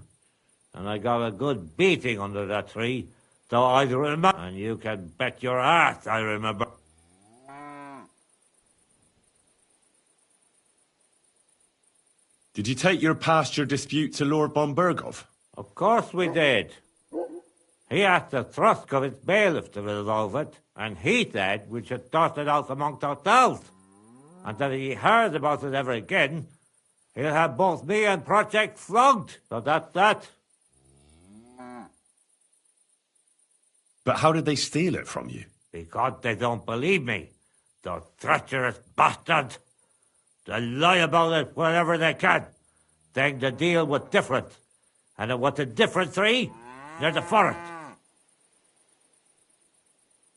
and I got a good beating under that tree, so I remember. And you can bet your ass I remember. Did you take your pasture dispute to Lord Bombergov? Of course we did. He asked the Thrusk of his bailiff to resolve it, and he said we should sort it out amongst ourselves, and that if he heard about it ever again, he'll have both me and Project flogged. So that's that. But how did they steal it from you? Because they don't believe me. The treacherous bastards. They lie about it wherever they can, saying the deal was different, and it was a different tree near the forest.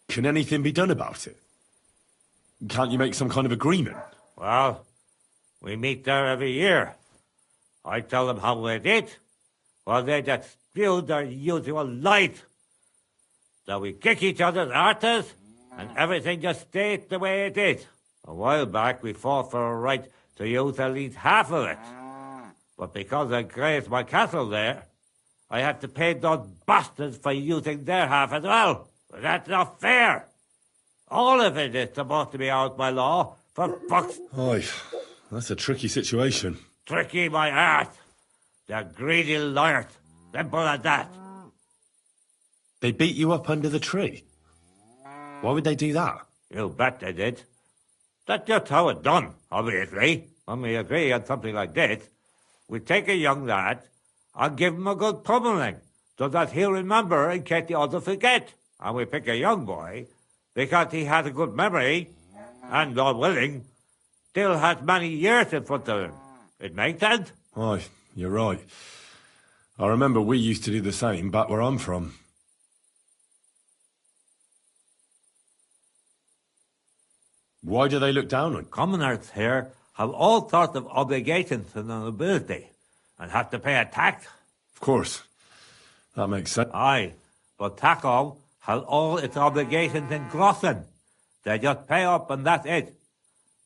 Can anything be done about it? Can't you make some kind of agreement? Well, we meet there every year. I tell them how we did, while they just spew their usual lies. So we kick each other's arses, and everything just stays the way it is. A while back, we fought for a right to use at least half of it. But because I grazed my cattle there, I had to pay those bastards for using their half as well. But that's not fair. All of it is supposed to be ours by law, for fuck's... Oy, that's a tricky situation. Tricky my ass. They're greedy liars. Simple as that. They beat you up under the tree? Why would they do that? You bet they did. That's just how it's done, obviously. When we agree on something like this, we take a young lad and give him a good pummeling, so that he'll remember in case the others forget. And we pick a young boy because he has a good memory and, God willing, still has many years in front of him. It makes sense? Aye, you're right. I remember we used to do the same back where I'm from. Why do they look down on you? Commoners here have all sorts of obligations to the nobility and have to pay a tax. Of course. That makes sense. Aye, but Takov has all its obligations in Grossen. They just pay up and that's it.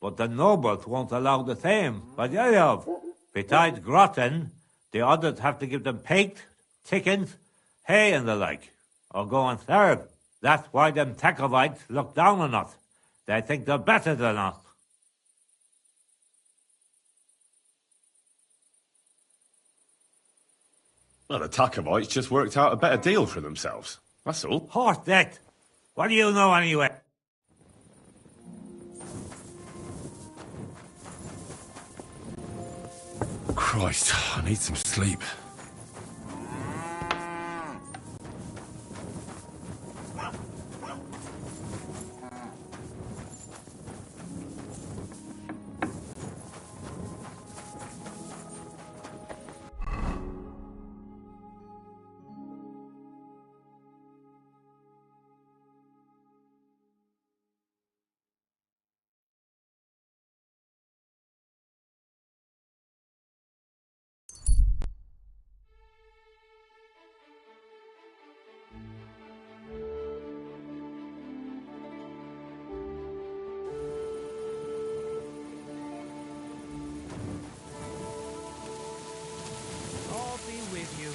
But the nobles won't allow the same by Yayov. Besides Grossen, the others have to give them pigs, chickens, hay and the like, or go and serve. That's why them Takovites look down on us. They think they're better than us. Well, the Takovites just worked out a better deal for themselves. That's all. Horse that! What do you know anyway? Christ, I need some sleep. I'll be with you.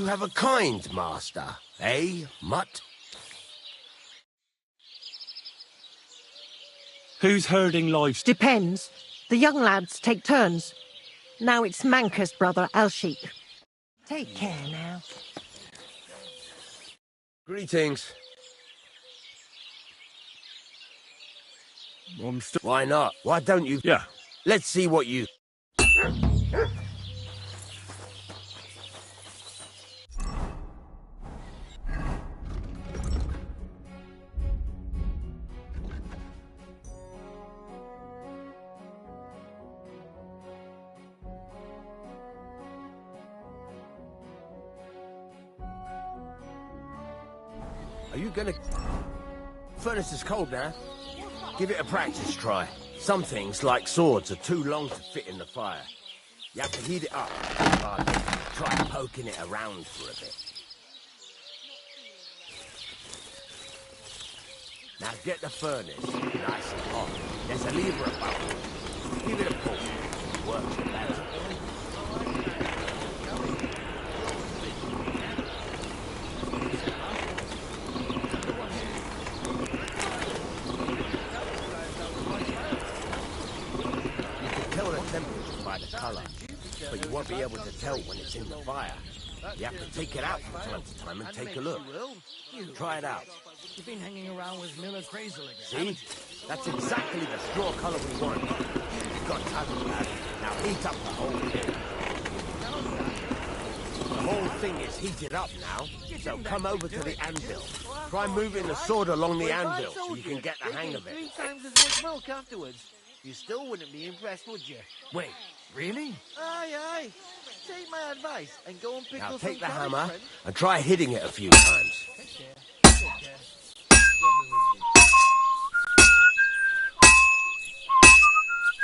You have a kind master, eh, Mutt? Who's herding livestock? Depends. The young lads take turns. Now it's Manca's brother, Alshik. Take care now. Greetings. I'm still... Why not? Why don't you... Yeah. Let's see what you... Are you gonna... Furnace is cold now. Give it a practice try. Some things, like swords, are too long to fit in the fire. You have to heat it up. Try poking it around for a bit. Now get the furnace nice and hot. There's a lever above it. Give it a pull. Works it better. By the colour, but you won't be able to tell when it's in the fire. You have to take it out from time to time and take a look. Try it out. You've been hanging around with Miller Crazel again. See? That's exactly the straw colour we want. You've got talent, lad. Now heat up the whole thing. The whole thing is heated up now, so come over to the anvil. Try moving the sword along the anvil so you can get the hang of it. 3 times as much milk afterwards. You still wouldn't be impressed, would you? Wait, really? Aye, aye. Take my advice and go and pick Now up take the some hammer cabbage, friend. and try hitting it a few times.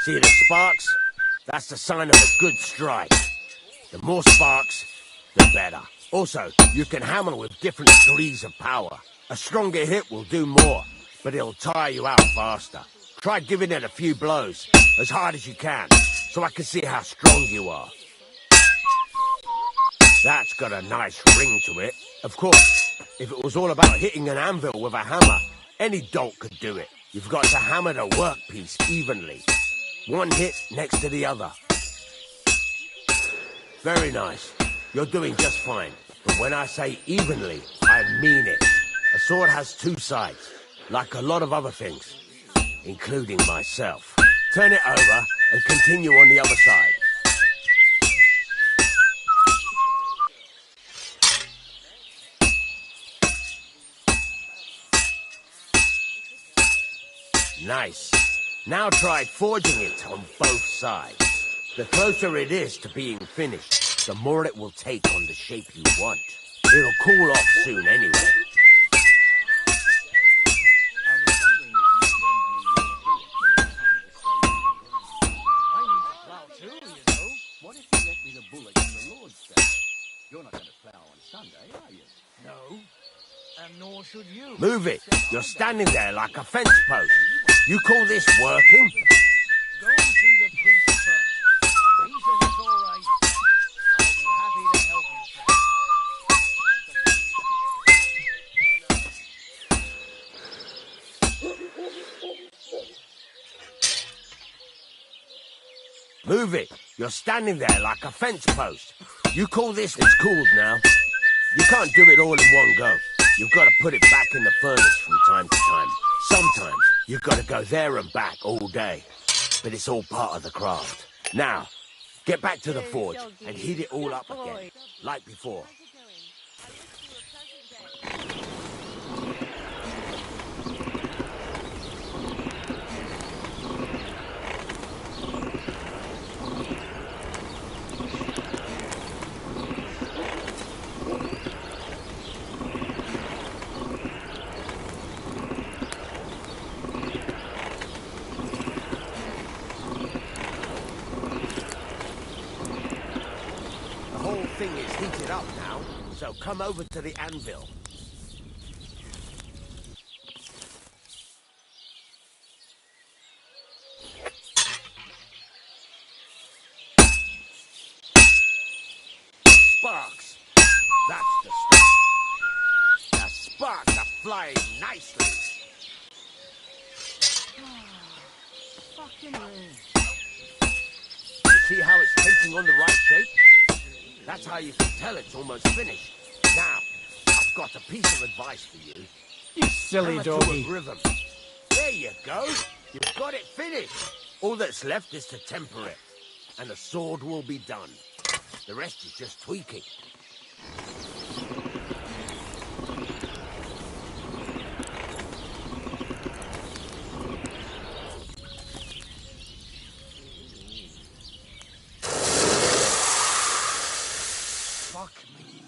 See the sparks? That's the sign of a good strike. The more sparks, the better. Also, you can hammer with different degrees of power. A stronger hit will do more, but it'll tire you out faster. Try giving it a few blows, as hard as you can, so I can see how strong you are. That's got a nice ring to it. Of course, if it was all about hitting an anvil with a hammer, any dolt could do it. You've got to hammer the workpiece evenly. One hit next to the other. Very nice. You're doing just fine. But when I say evenly, I mean it. A sword has 2 sides, like a lot of other things, including myself. Turn it over and continue on the other side. Nice. Now try forging it on both sides. The closer it is to being finished, the more it will take on the shape you want. It'll cool off soon anyway. What if you left me the bullock in the Lord's stable? You're not going to plough on Sunday, are you? No. And nor should you. Move it. You're standing there like a fence post. You call this working? Go and see the priest first. If he says it's all right, I'll be happy to help you, Move it. You're standing there like a fence post. You call this... It's cooled now. You can't do it all in one go. You've got to put it back in the furnace from time to time. Sometimes you've got to go there and back all day. But it's all part of the craft. Now, get back to the forge and heat it all up again, like before. Thing is heated up now, so come over to the anvil. Sparks. sparks are flying nicely. Fucking rain. See how it's taking on the right shape? That's how you can tell it's almost finished. Now, I've got a piece of advice for you. You silly Hammer to doggy. a rhythm. There you go. You've got it finished. All that's left is to temper it, and the sword will be done. The rest is just tweaking. Fuck me.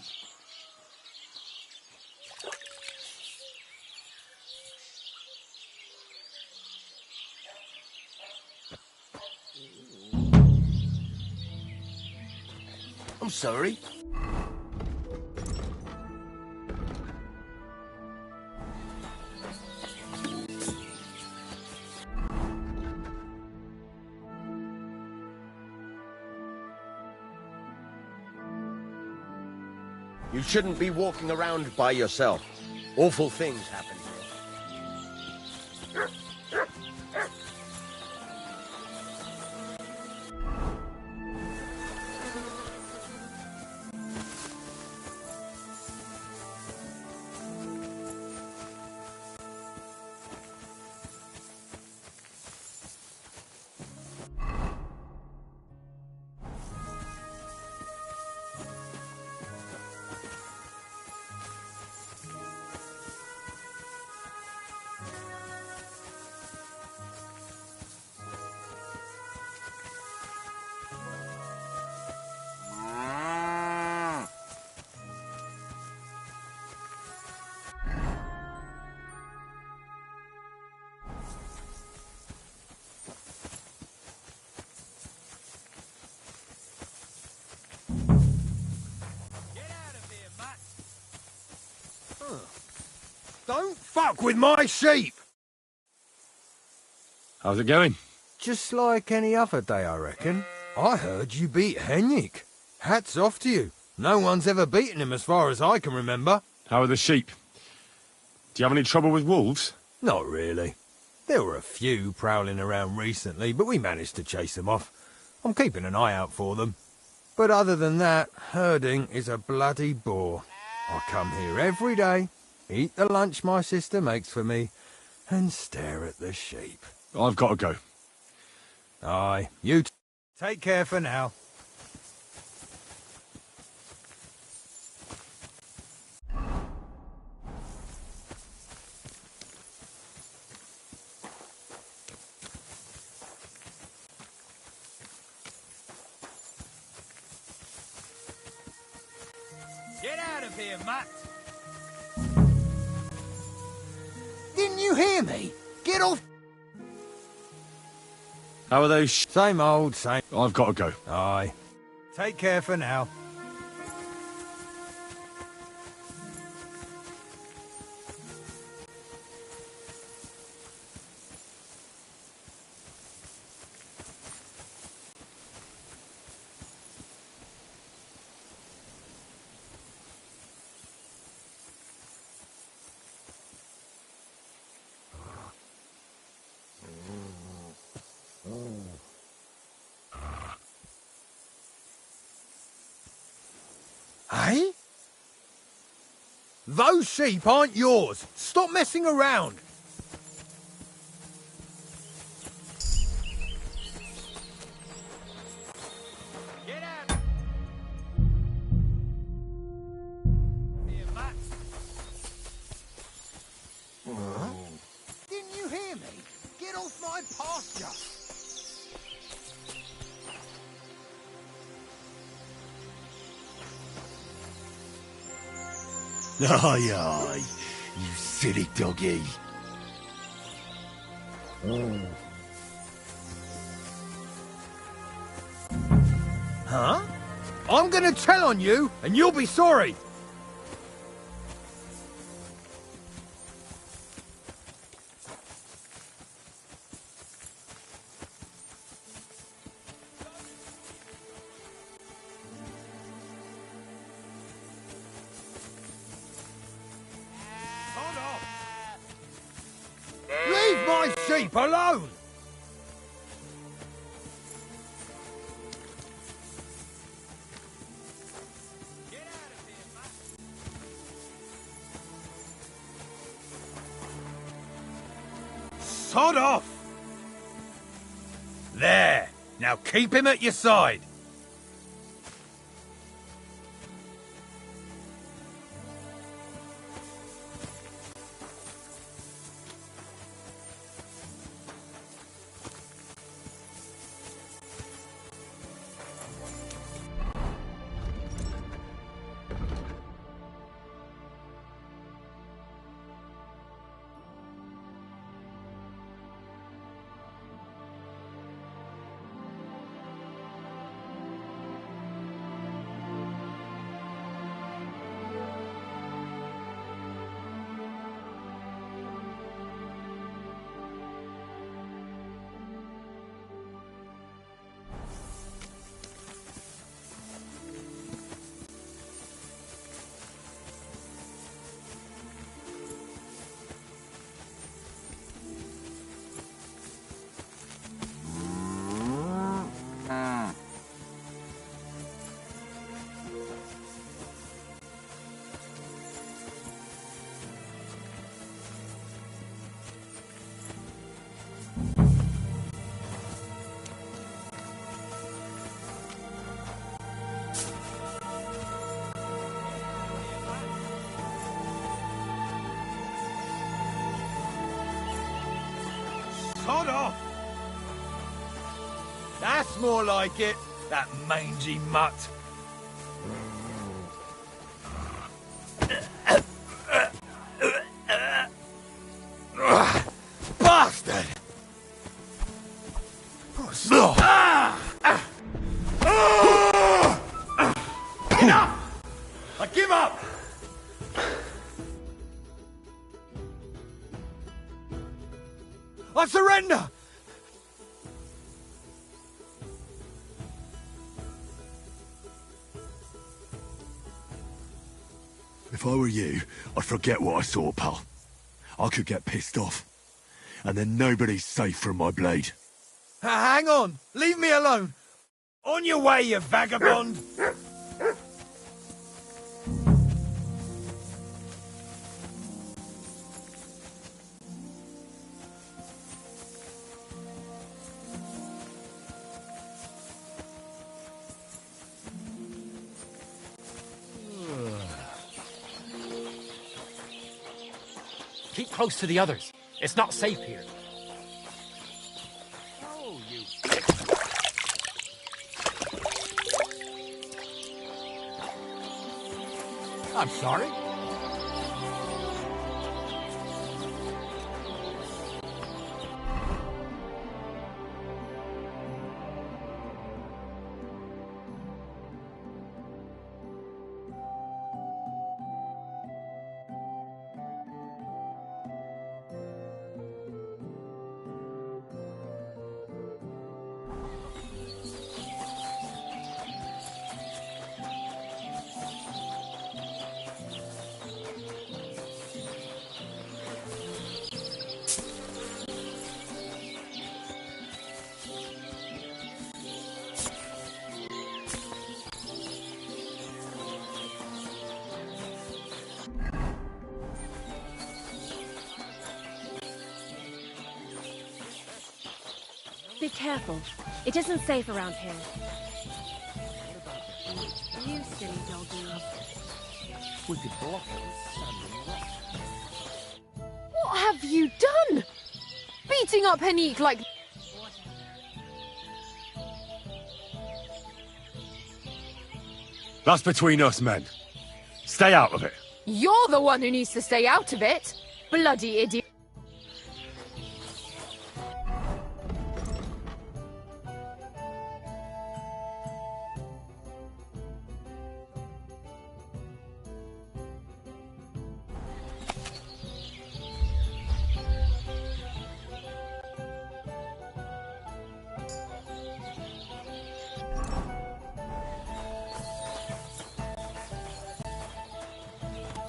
I'm sorry. You shouldn't be walking around by yourself. Awful things happen here. Don't fuck with my sheep! How's it going? Just like any other day, I reckon. I heard you beat Henrik. Hats off to you. No one's ever beaten him as far as I can remember. How are the sheep? Do you have any trouble with wolves? Not really. There were a few prowling around recently, but we managed to chase them off. I'm keeping an eye out for them. But other than that, herding is a bloody bore. I come here every day, eat the lunch my sister makes for me, and stare at the sheep. I've got to go. Aye, you take care for now. Get out of here, Matt! Didn't you hear me? Get off! How are those Same old, same. I've got to go. Aye. Take care for now. Hey? Those sheep aren't yours. Stop messing around. Get out! Here, Matt! Didn't you hear me? Get off my pasture. Aye, aye, you silly doggy. Huh? I'm gonna tell on you, and you'll be sorry. sheep alone! Sod off! There! Now keep him at your side! Sod off! That's more like it, that mangy mutt. Bastard! Enough! I give up! I surrender! If I were you, I'd forget what I saw, pal. I could get pissed off. And then nobody's safe from my blade. Hang on! Leave me alone! On your way, you vagabond! Keep close to the others. It's not safe here. Oh, you... I'm sorry. Be careful. It isn't safe around here. You silly doggy. We could block it with sand and rock. What have you done? Beating up Henique like... That's between us, men. Stay out of it. You're the one who needs to stay out of it. Bloody idiot.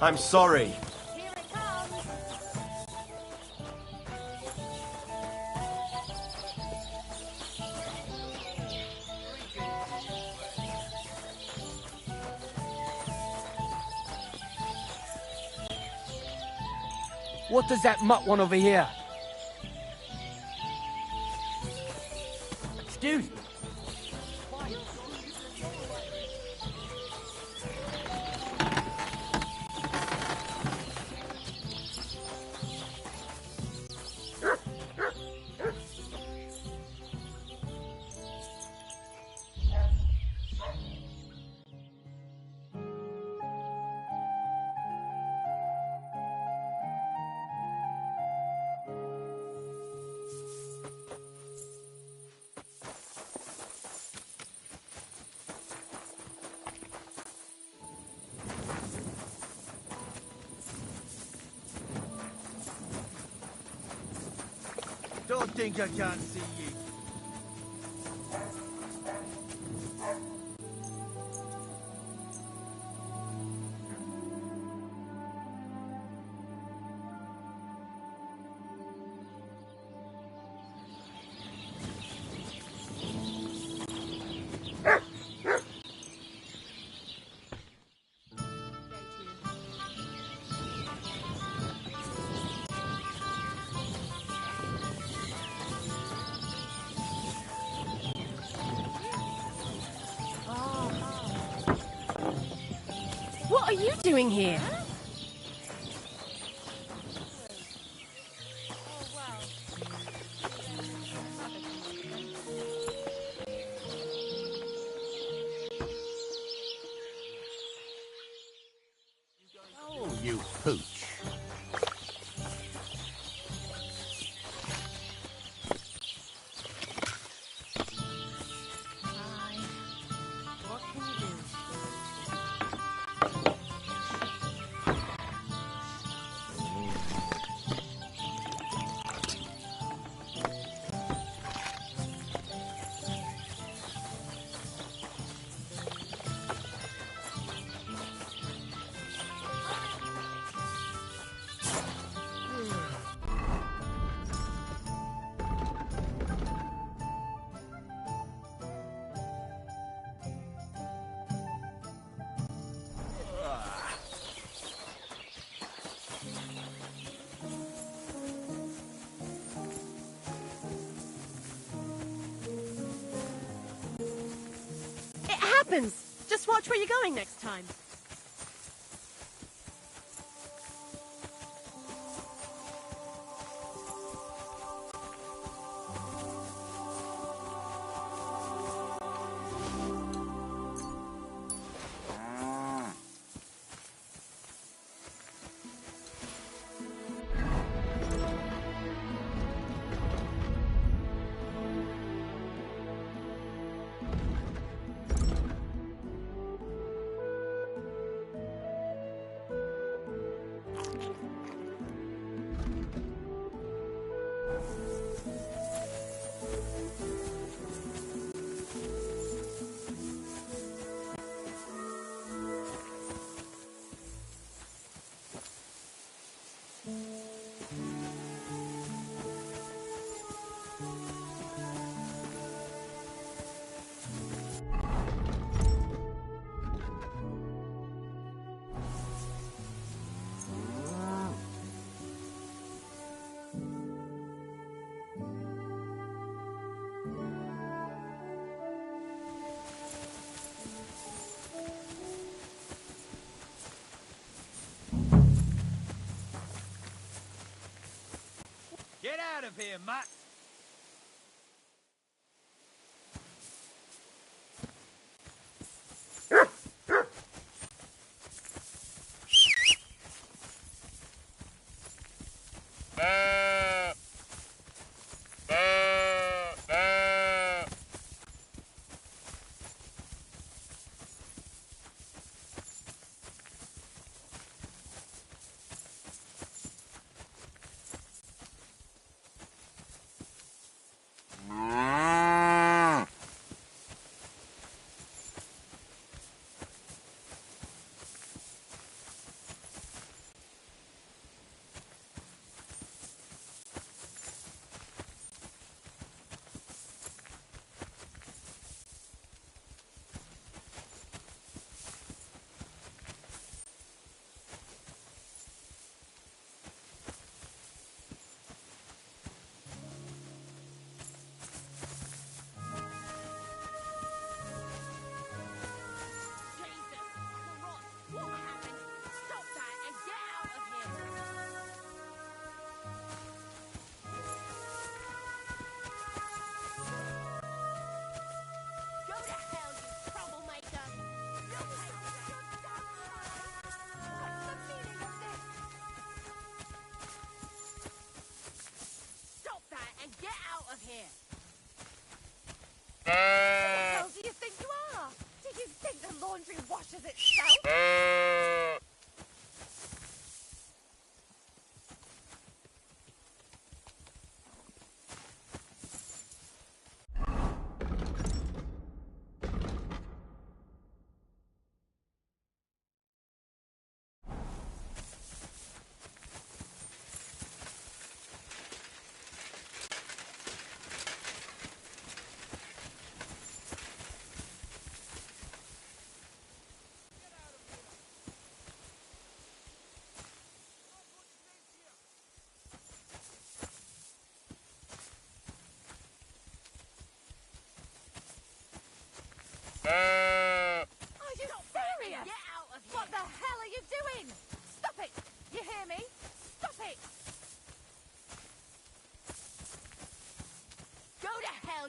I'm sorry. What does that mutt want over here? Excuse me. Don't think I can't see you. What are you doing here? Oh, you pooch. What can you do? It happens! Just watch where you're going next time. Get out of here, Matt!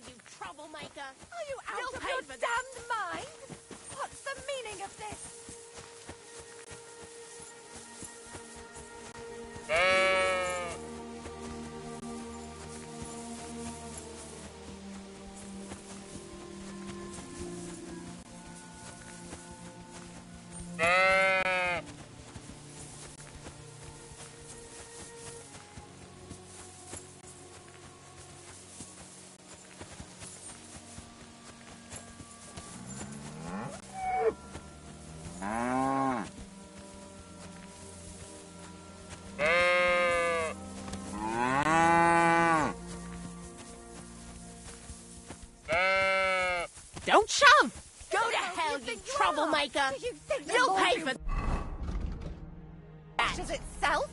you troublemaker! Are you out You'll of pay your for this. damned mind? What's the meaning of this? Don't shove! Go to hell, you troublemaker! You'll pay for that! Washes itself?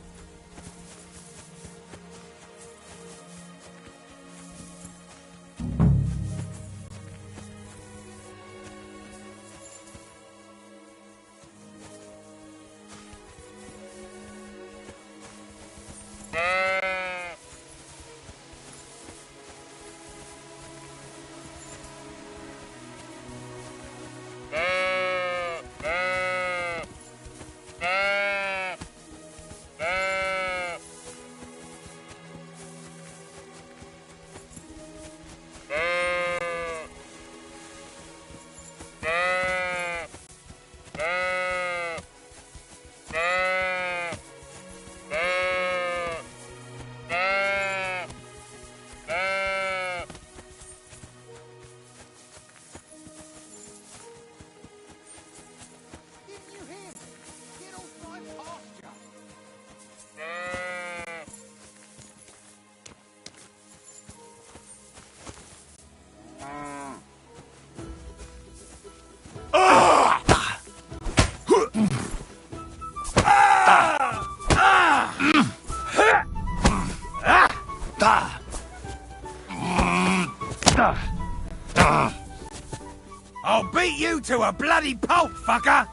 I'll beat you to a bloody pulp, fucker!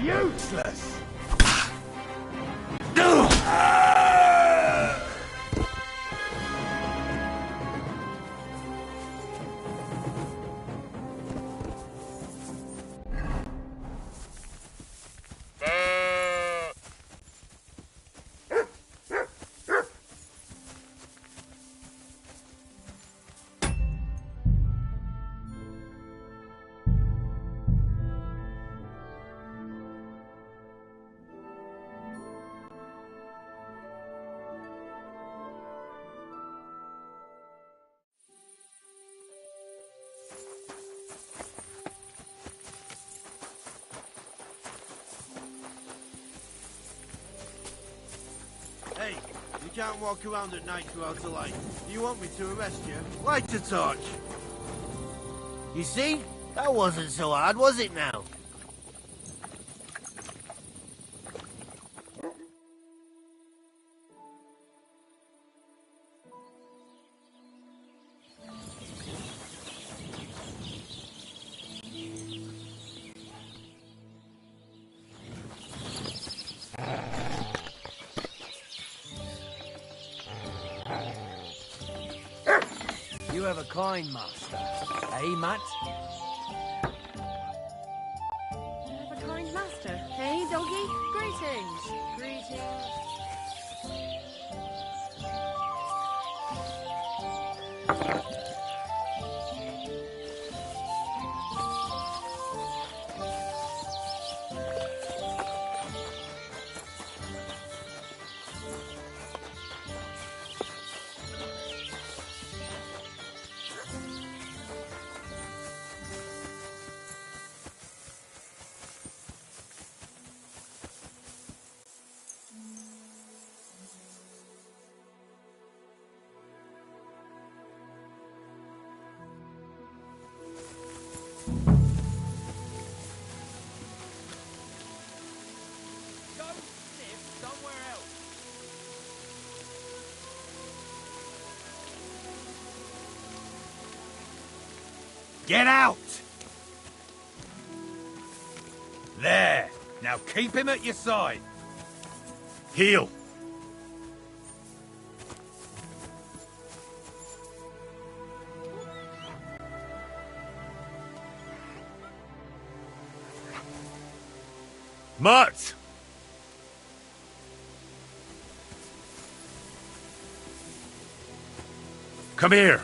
Useless! Hey, you can't walk around at night without a light. You want me to arrest you? Light a torch! You see? That wasn't so hard, was it now? You have a kind master, eh, Matt? Have a kind master. Hey, doggy? Greetings. Greetings. Get out! There. Now keep him at your side. Heel. Mutt! Come here.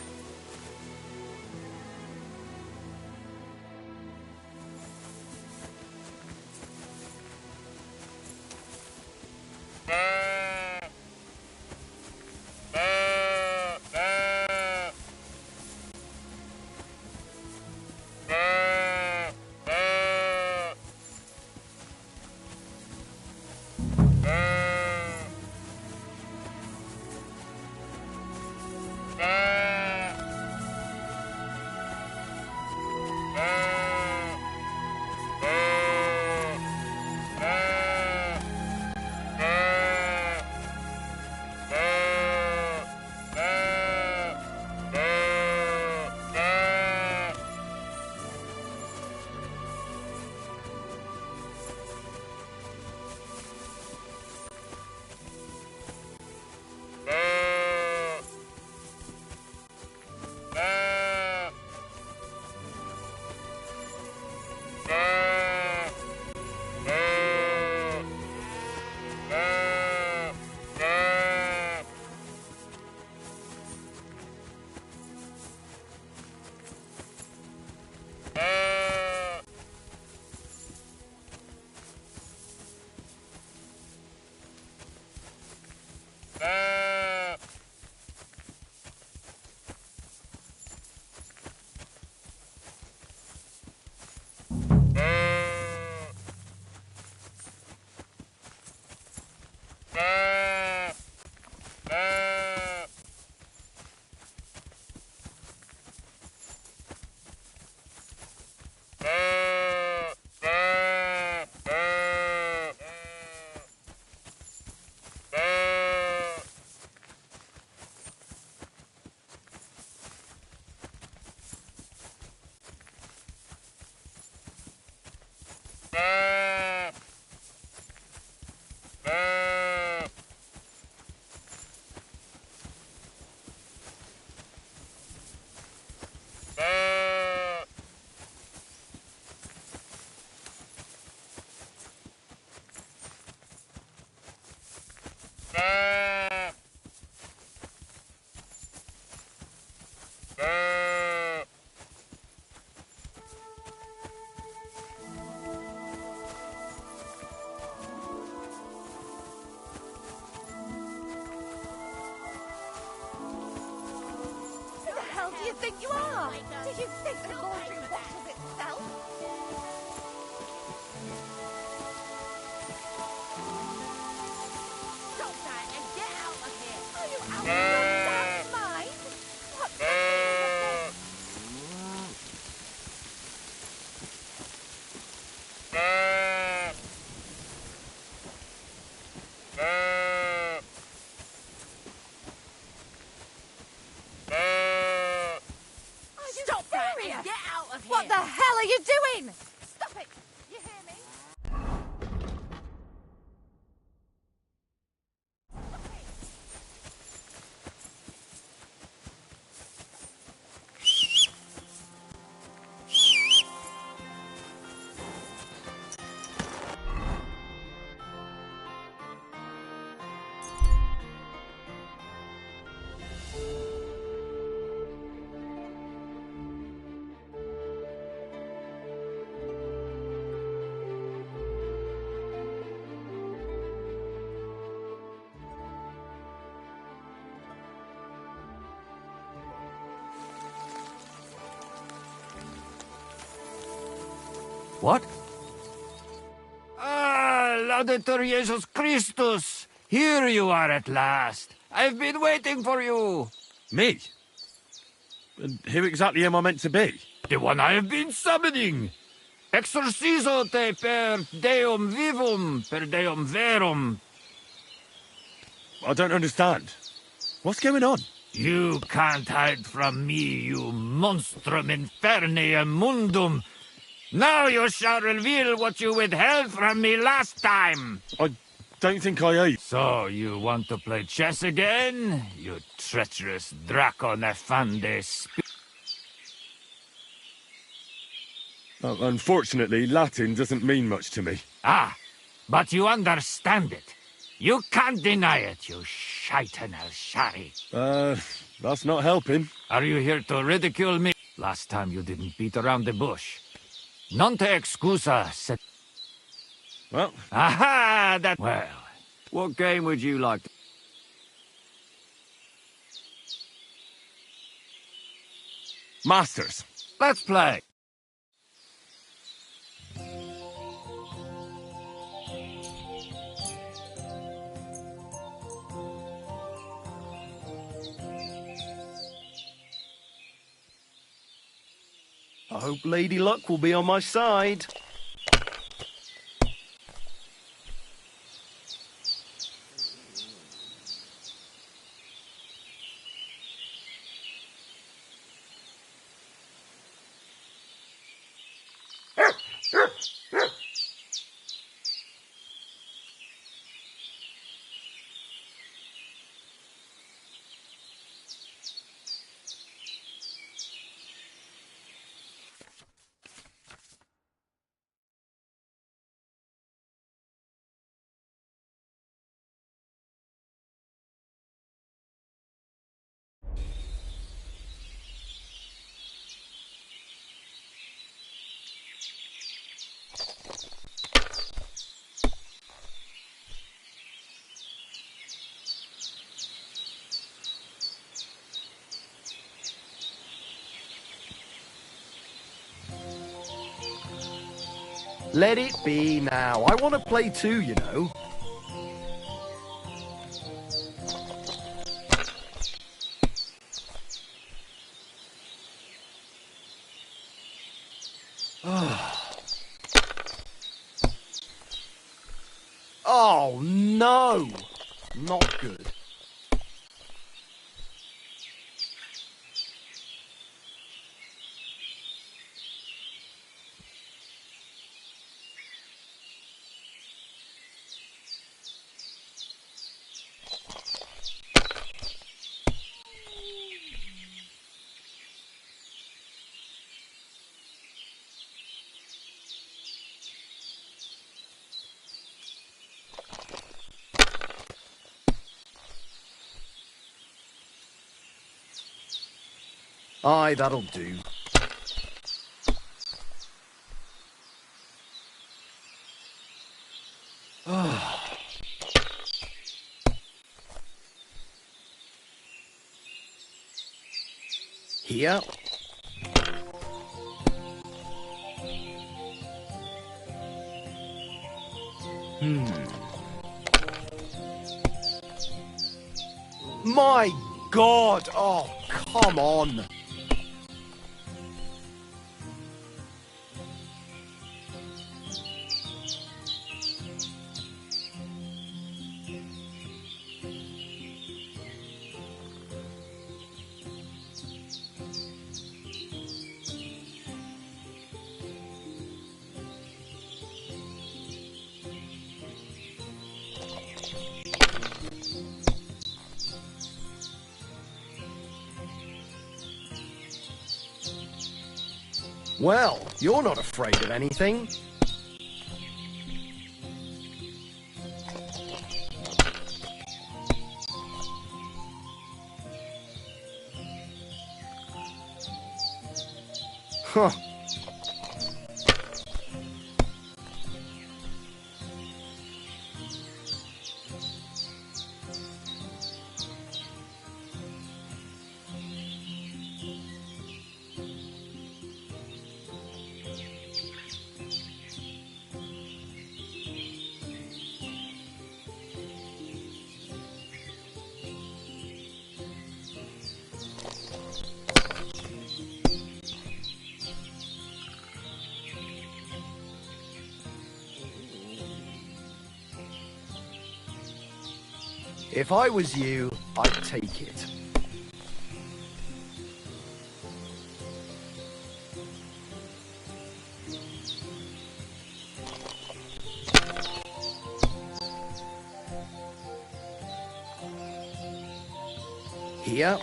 Who the hell do you think you are? Do you think the laundry washes itself? Stop that and get out of here! Are you out of your damn mind? What the Stop that and get out of here! What the hell are you doing? Stop it! You hear me? What? Ah, Laudetur Jesus Christus! Here you are at last. I've been waiting for you. Me? And who exactly am I meant to be? The one I have been summoning. Exorcizo te per deum vivum, per deum verum. I don't understand. What's going on? You can't hide from me, you monstrum infernium mundum. Now you shall reveal what you withheld from me last time. I don't think I ate. So you want to play chess again? You treacherous Draco Nefande Unfortunately, Latin doesn't mean much to me. Ah, but you understand it. You can't deny it, you shaitan al-shari. That's not helping. Are you here to ridicule me? Last time you didn't beat around the bush. Non te excusa, said... Well... Aha, that... Well, what game would you like to... Masters. Let's play. I hope Lady Luck will be on my side. Let it be now. I want to play too, you know. Oh, no! Not good. Aye, that'll do. Here. My God! Oh, come on! Well, you're not afraid of anything. Huh. If I was you, I'd take it. Here.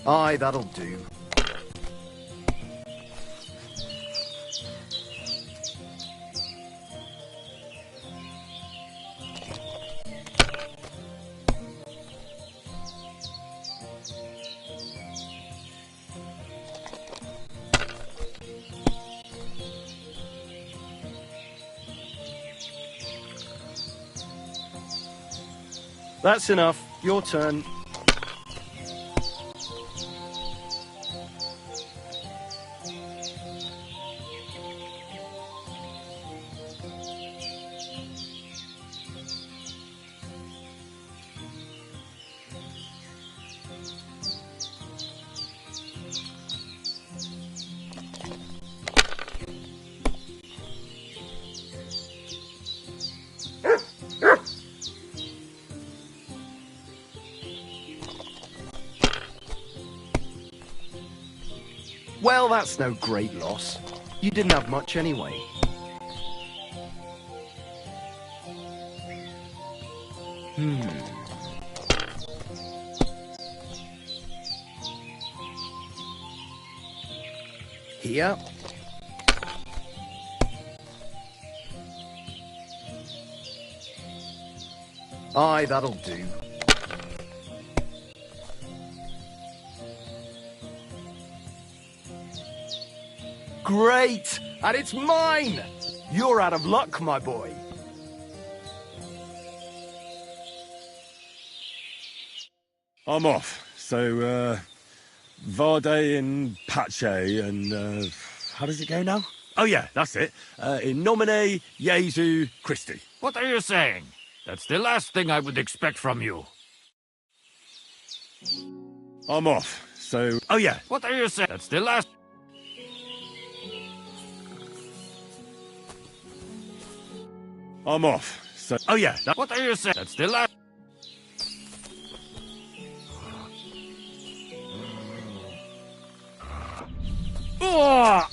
Aye, that'll do. That's enough. Your turn. Well, that's no great loss. You didn't have much anyway. Here. Aye, that'll do. Great! And it's mine! You're out of luck, my boy. I'm off. So, Vade and Pace and, how does it go now? Oh yeah, that's it. In nomine Jesu Christi. What are you saying? That's the last thing I would expect from you. I'm off. So, oh yeah. What are you saying? That's the last... I'm off. So, oh yeah. What are you saying? That's the last... Oh!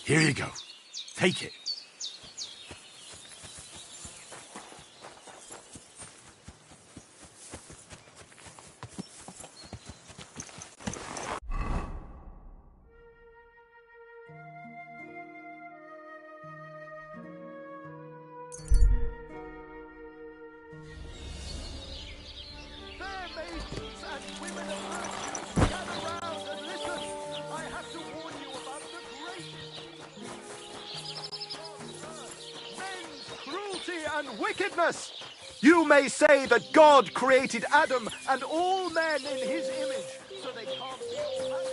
Here you go. Take it. And wickedness! You may say that God created Adam and all men in his image, so they can't be all that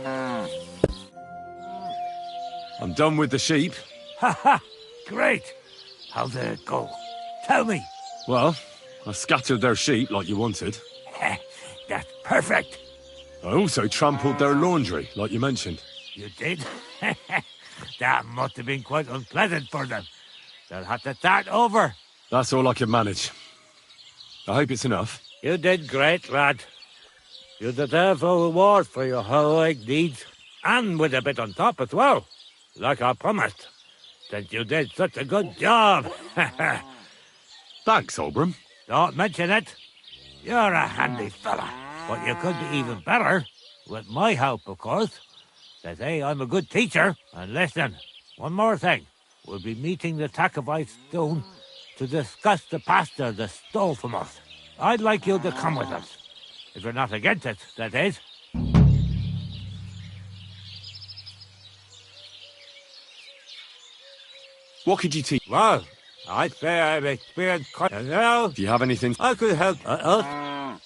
bad. I'm done with the sheep. Ha ha! Great! How did it go? Tell me! Well, I scattered their sheep like you wanted. That's perfect! I also trampled their laundry, like you mentioned. You did? That must have been quite unpleasant for them. They'll have to start over. That's all I can manage. I hope it's enough. You did great, lad. You deserve a reward for your heroic deeds, and with a bit on top as well, like I promised, since you did such a good job. Thanks, Oberon. Don't mention it. You're a handy fella, but you could be even better, with my help, of course. They say I'm a good teacher, and listen, one more thing. We'll be meeting the Tacovites soon to discuss the pasture they stole from us. I'd like you to come with us. If you're not against it, that is. What could you teach? Well, I'd say I've experienced quite a well. Do you have anything? I could help us.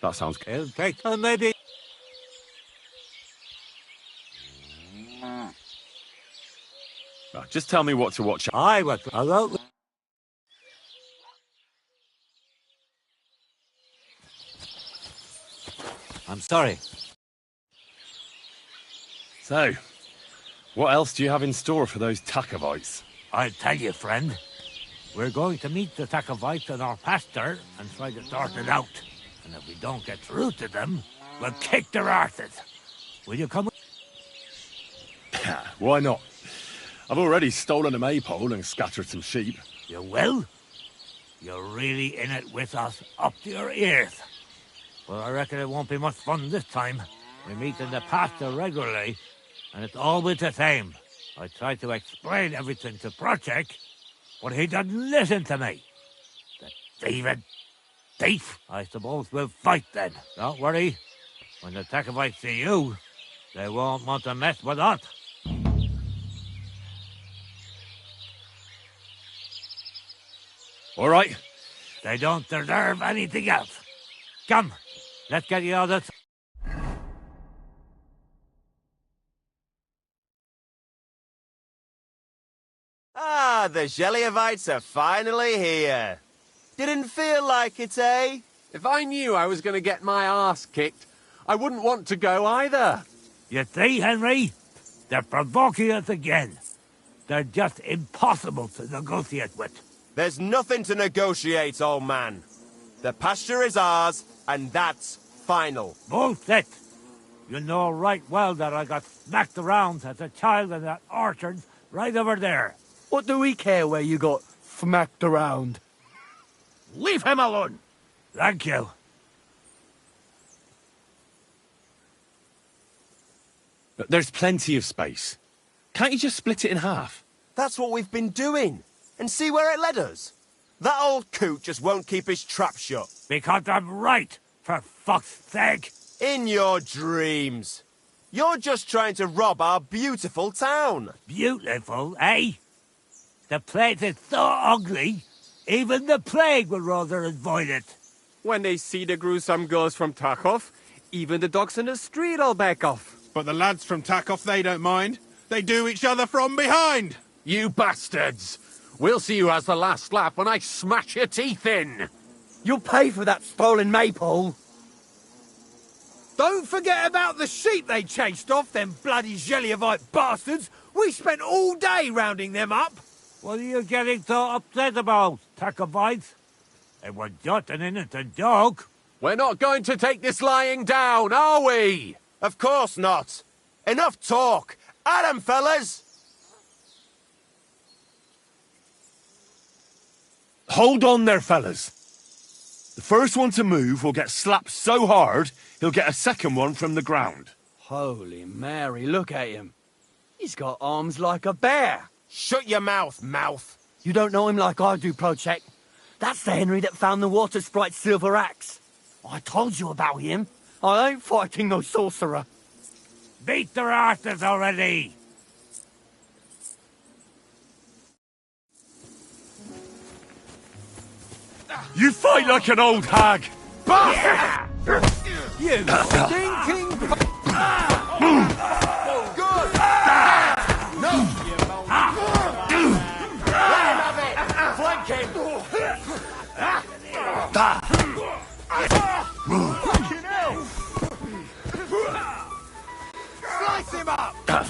That sounds good. It'll take maybe. Right, just tell me what to watch. I was. Hello. I'm sorry. So, what else do you have in store for those Tacovites? I'll tell you, friend. We're going to meet the Tacovites in our pasture and try to sort it out. And if we don't get through to them, we'll kick their arses. Will you come? Why not? I've already stolen a maypole and scattered some sheep. You will? You're really in it with us, up to your ears. Well, I reckon it won't be much fun this time. We meet in the pasture regularly, and it's always the same. I try to explain everything to Project, but he doesn't listen to me. The thieving thief! I suppose we'll fight then. Don't worry. When the Tacovites see you, they won't want to mess with us. All right. They don't deserve anything else. Come, let's get you out of this. Ah, the Geliovites are finally here. Didn't feel like it, eh? If I knew I was going to get my arse kicked, I wouldn't want to go either. You see, Henry? They're provoking us again. They're just impossible to negotiate with. There's nothing to negotiate, old man. The pasture is ours, and that's final. Bullshit! You know right well that I got smacked around as a child in that orchard right over there. What do we care where you got smacked around? Leave him alone! Thank you. But there's plenty of space. Can't you just split it in half? That's what we've been doing. And see where it led us? That old coot just won't keep his trap shut. Because I'm right, for fuck's sake. In your dreams. You're just trying to rob our beautiful town. Beautiful, eh? The place is so ugly, even the plague would rather avoid it. When they see the gruesome girls from Tarkov, even the dogs in the street will back off. But the lads from Tarkov, they don't mind. They do each other from behind. You bastards! We'll see who has the last laugh when I smash your teeth in! You'll pay for that stolen maypole. Don't forget about the sheep they chased off, them bloody Geliovite bastards. We spent all day rounding them up. What are you getting so upset about, Tacovites? It was just an innocent joke. We're not going to take this lying down, are we? Of course not. Enough talk. At 'em, fellas! Hold on there, fellas. The first one to move will get slapped so hard, he'll get a second one from the ground. Holy Mary, look at him. He's got arms like a bear. Shut your mouth, mouth. You don't know him like I do, Project. That's the Henry that found the water sprite's silver axe. I told you about him. I ain't fighting no sorcerer. Beat their asses already! You fight like an old hag! Yeah. You stinking... Good! No! Let him have it! Flank him! Slice him up! That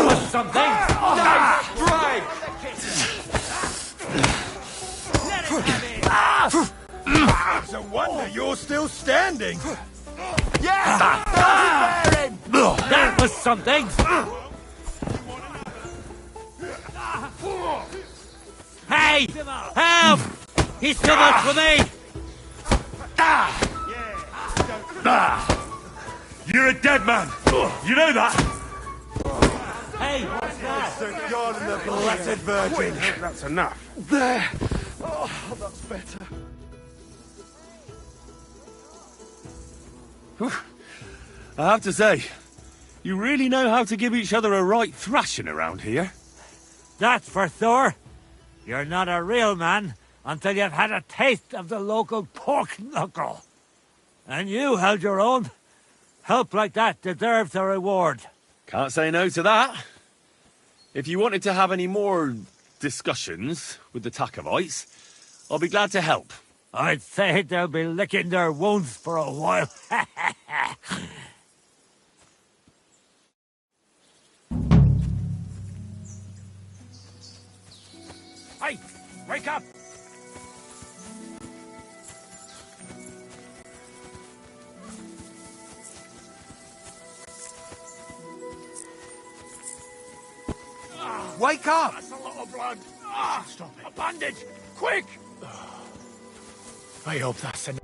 was something! Nice strike! It's a wonder you're still standing. Yeah! That was something! Hey! Help! He's too much for me! You're a dead man. You know that? Hey, what's that? Sir God and the Blessed Virgin. That's enough. There. Oh, that's better. I have to say, you really know how to give each other a right thrashing around here. That's for sure. You're not a real man until you've had a taste of the local pork knuckle. And you held your own. Help like that deserves a reward. Can't say no to that. If you wanted to have any more discussions with the Takovites, I'll be glad to help. I'd say they'll be licking their wounds for a while. Hey, wake up! Wake up! That's a lot of blood. Stop it. A bandage! Quick! I hope that's enough.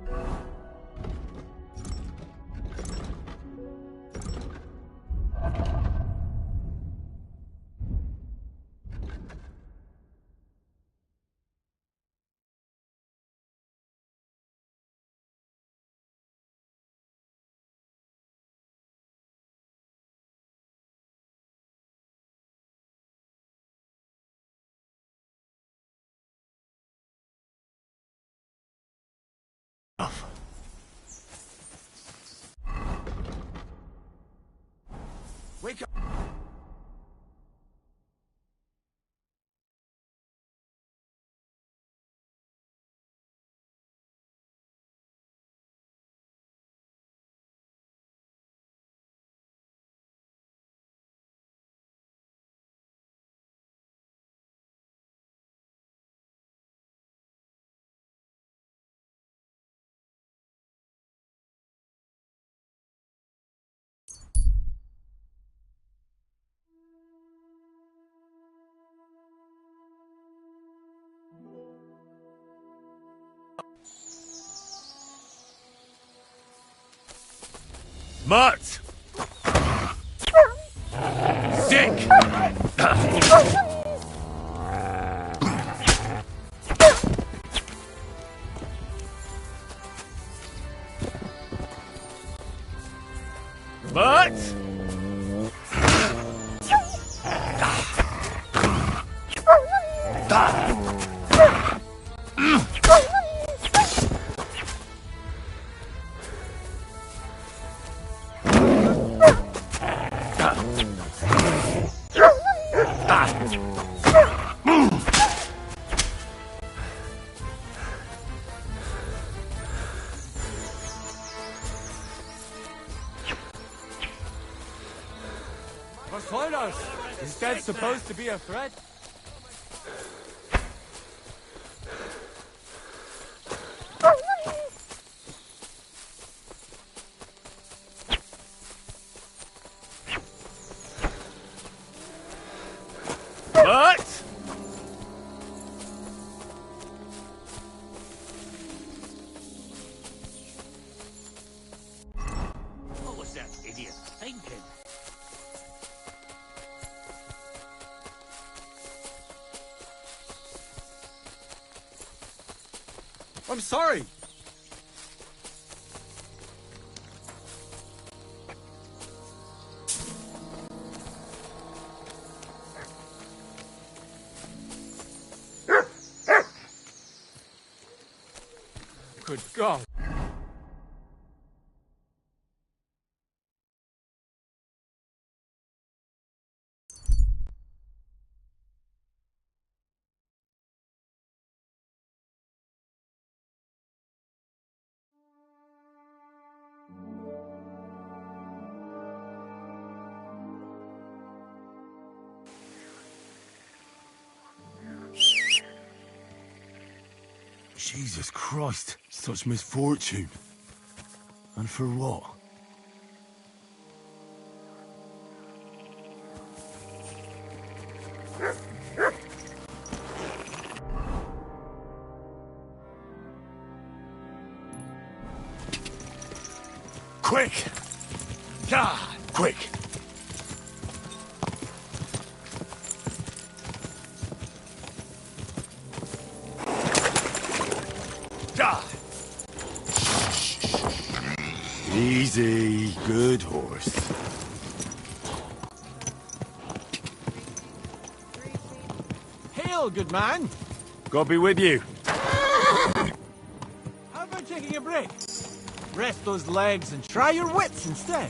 Wake up! Mutt! Sick! Mutt! Is that supposed to be a threat? Mutt! What was that idiot thinking? I'm sorry. Good God. Jesus Christ, such misfortune. And for what? Quick! God, quick! God! Easy, good horse. Hail, good man. God be with you. How about taking a break? Rest those legs and try your wits instead.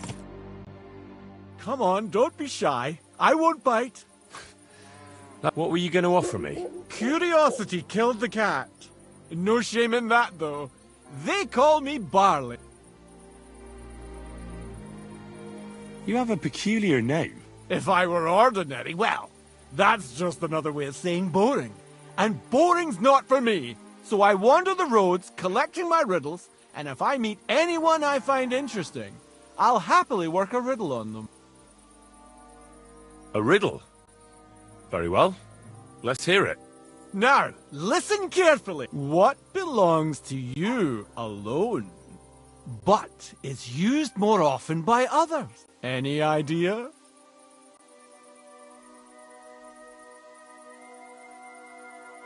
Come on, don't be shy. I won't bite. What were you going to offer me? Curiosity killed the cat. No shame in that, though. They call me Barley. You have a peculiar name. If I were ordinary, well, that's just another way of saying boring. And boring's not for me. So I wander the roads collecting my riddles, and if I meet anyone I find interesting, I'll happily work a riddle on them. A riddle? Very well. Let's hear it. Now, listen carefully. What belongs to you alone, but is used more often by others? Any idea?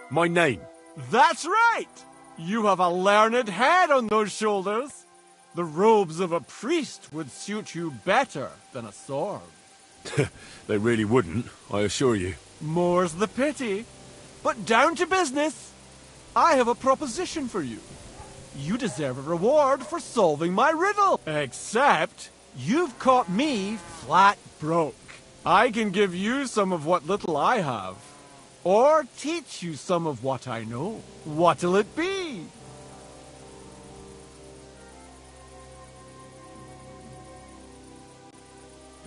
My name. That's right! You have a learned head on those shoulders. The robes of a priest would suit you better than a sword. They really wouldn't, I assure you. More's the pity. But down to business. I have a proposition for you. You deserve a reward for solving my riddle. Except, you've caught me flat broke. I can give you some of what little I have. Or teach you some of what I know. What'll it be?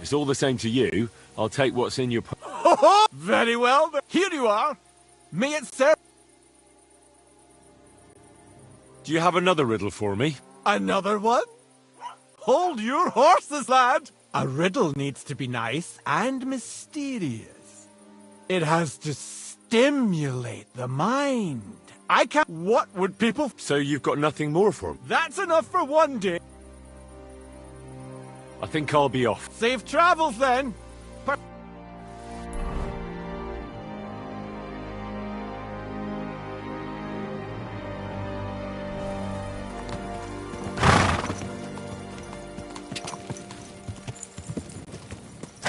It's all the same to you. I'll take what's in your... Very well, then. Here you are. May it serve... Do you have another riddle for me? Another one? Hold your horses, lad. A riddle needs to be nice and mysterious. It has to stimulate the mind. I can't... What would people... So you've got nothing more for me? That's enough for one day. I think I'll be off. Safe travels, then.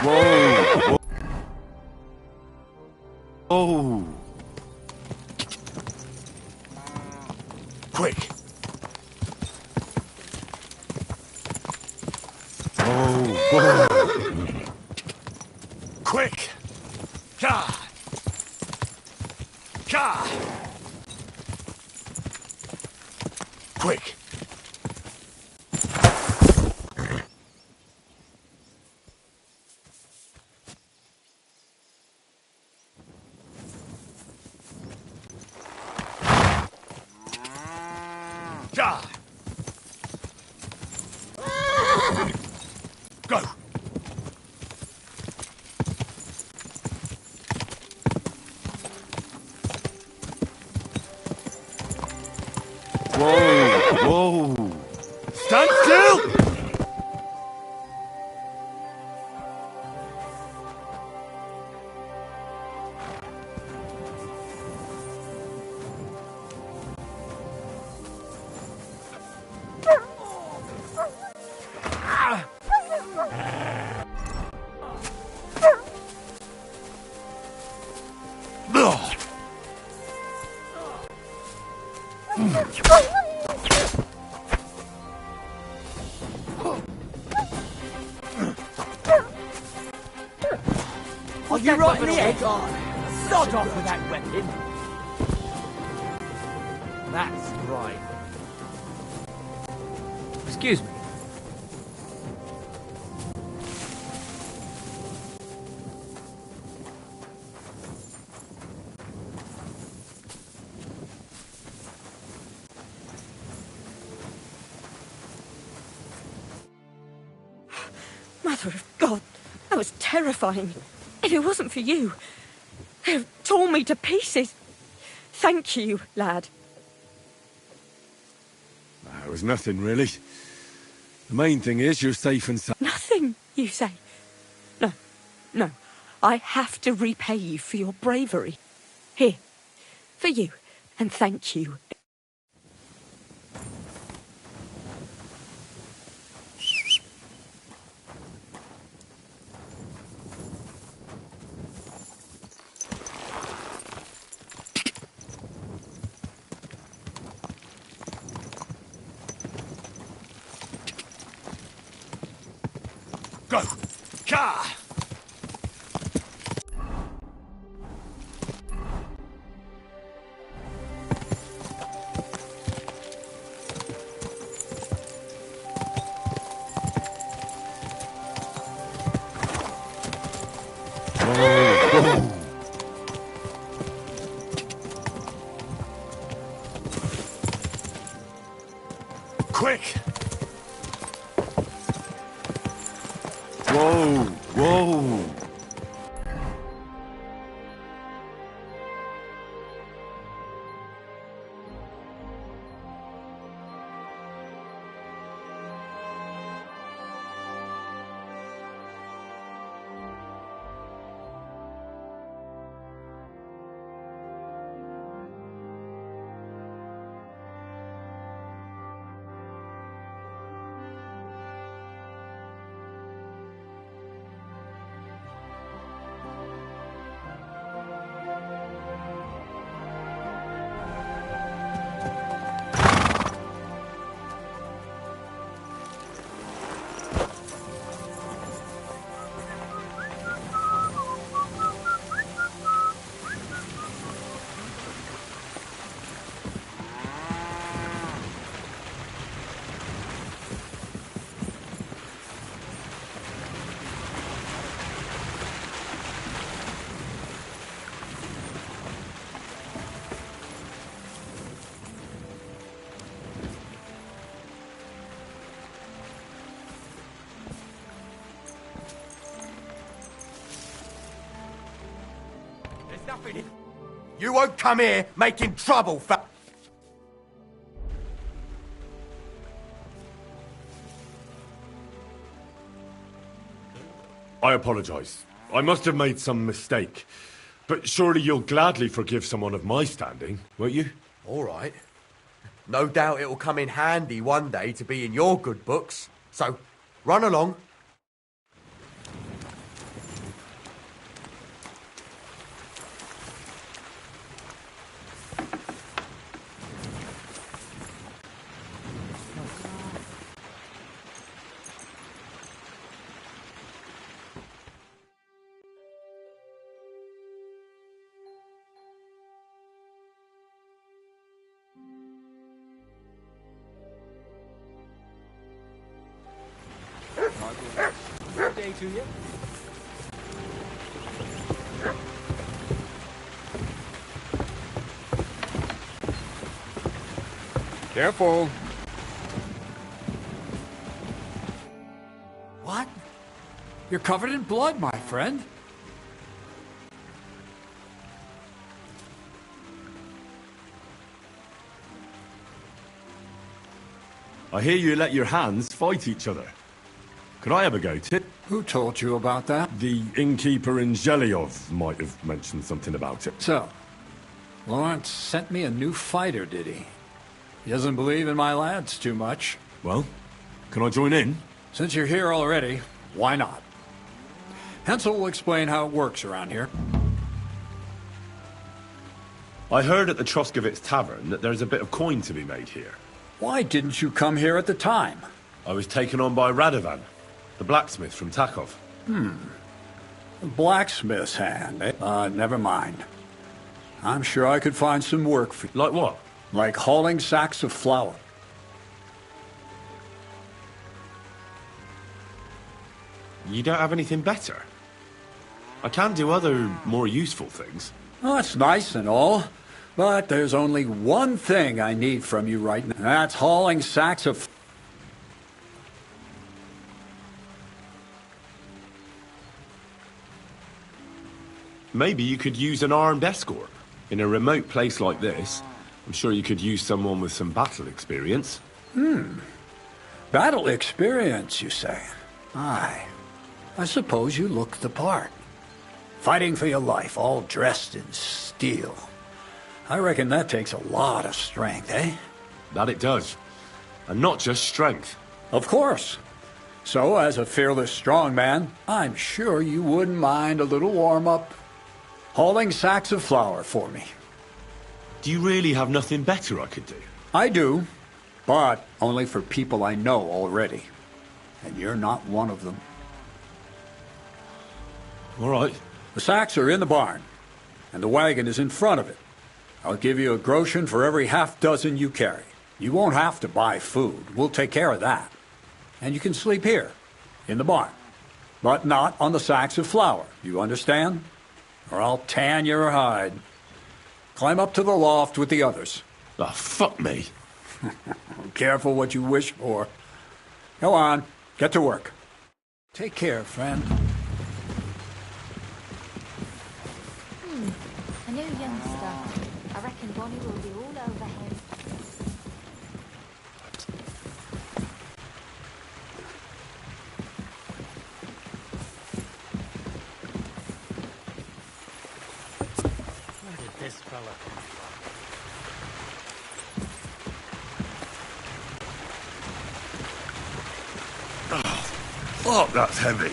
Whoa! Oh! Quick! Oh! Quick! God! God! Quick! God! Go! Whoa! Whoa! Stand still! Are you right in the head? Start off with that weapon. That's right. Excuse me. Mother of God, that was terrifying. If it wasn't for you, they'd have torn me to pieces. Thank you, lad. It was nothing, really. The main thing is you're safe and sound. Nothing, you say? No, no. I have to repay you for your bravery. Here, for you, and thank you. Go! Ka! Quick! Whoa! Whoa! Nothing. You won't come here making trouble, I apologise. I must have made some mistake. But surely you'll gladly forgive someone of my standing, won't you? All right. No doubt it'll come in handy one day to be in your good books. So, run along. Good day to you. Careful. What? You're covered in blood, my friend. I hear you let your hands fight each other. Could I have a go, Tip? Who told you about that? The innkeeper in Zhelyov might have mentioned something about it. So, Lawrence sent me a new fighter, did he? He doesn't believe in my lads too much. Well, can I join in? Since you're here already, why not? Hansel will explain how it works around here. I heard at the Troskovitz Tavern that there's a bit of coin to be made here. Why didn't you come here at the time? I was taken on by Radovan, the blacksmith from Takov. The blacksmith's hand, eh? Never mind. I'm sure I could find some work for you. Like what? Like hauling sacks of flour. You don't have anything better? I can do other, more useful things. Well, that's nice and all, but there's only one thing I need from you right now. That's hauling sacks of... Maybe you could use an armed escort. In a remote place like this, I'm sure you could use someone with some battle experience. Battle experience, you say? Aye. I suppose you look the part. Fighting for your life, all dressed in steel. I reckon that takes a lot of strength, eh? That it does. And not just strength. Of course. So, as a fearless strong man, I'm sure you wouldn't mind a little warm-up. Hauling sacks of flour for me. Do you really have nothing better I could do? I do, but only for people I know already. And you're not one of them. All right. The sacks are in the barn, and the wagon is in front of it. I'll give you a groschen for every half-dozen you carry. You won't have to buy food. We'll take care of that. And you can sleep here, in the barn. But not on the sacks of flour, you understand? Or I'll tan your hide. Climb up to the loft with the others. Oh, fuck me. Careful what you wish for. Go on, get to work. Take care, friend. A new youngster. I reckon Bonnie will be all over him. Where did this fella come Fuck, that's heavy.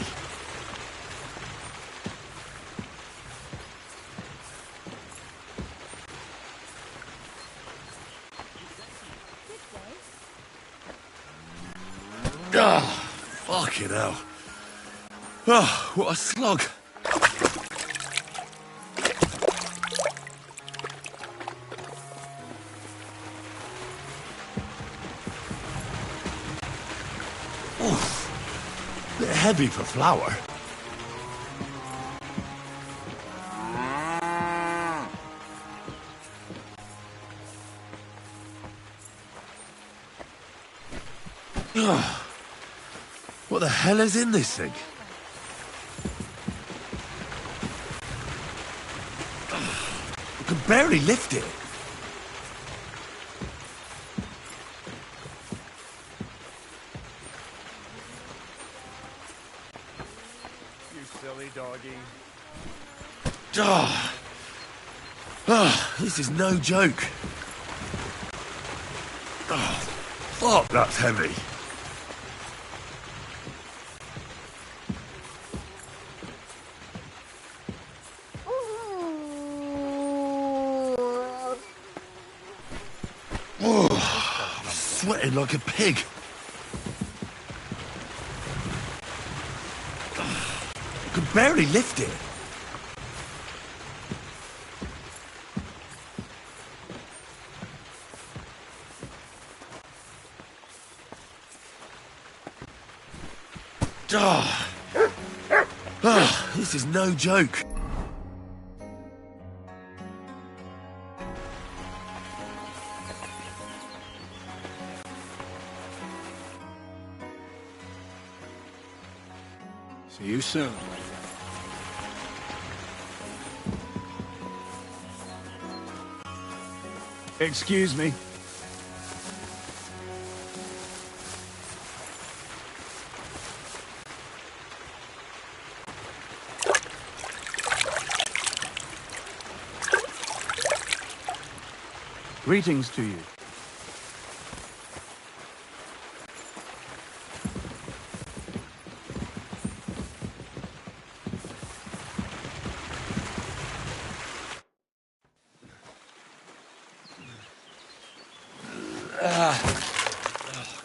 Fucking hell. Oh, what a slog. Bit heavy for flour. What the hell is in this thing? I can barely lift it. This is no joke. Fuck, that's heavy. I'm sweating like a pig. I can barely lift it. This is no joke. See you soon. Excuse me. Greetings to you.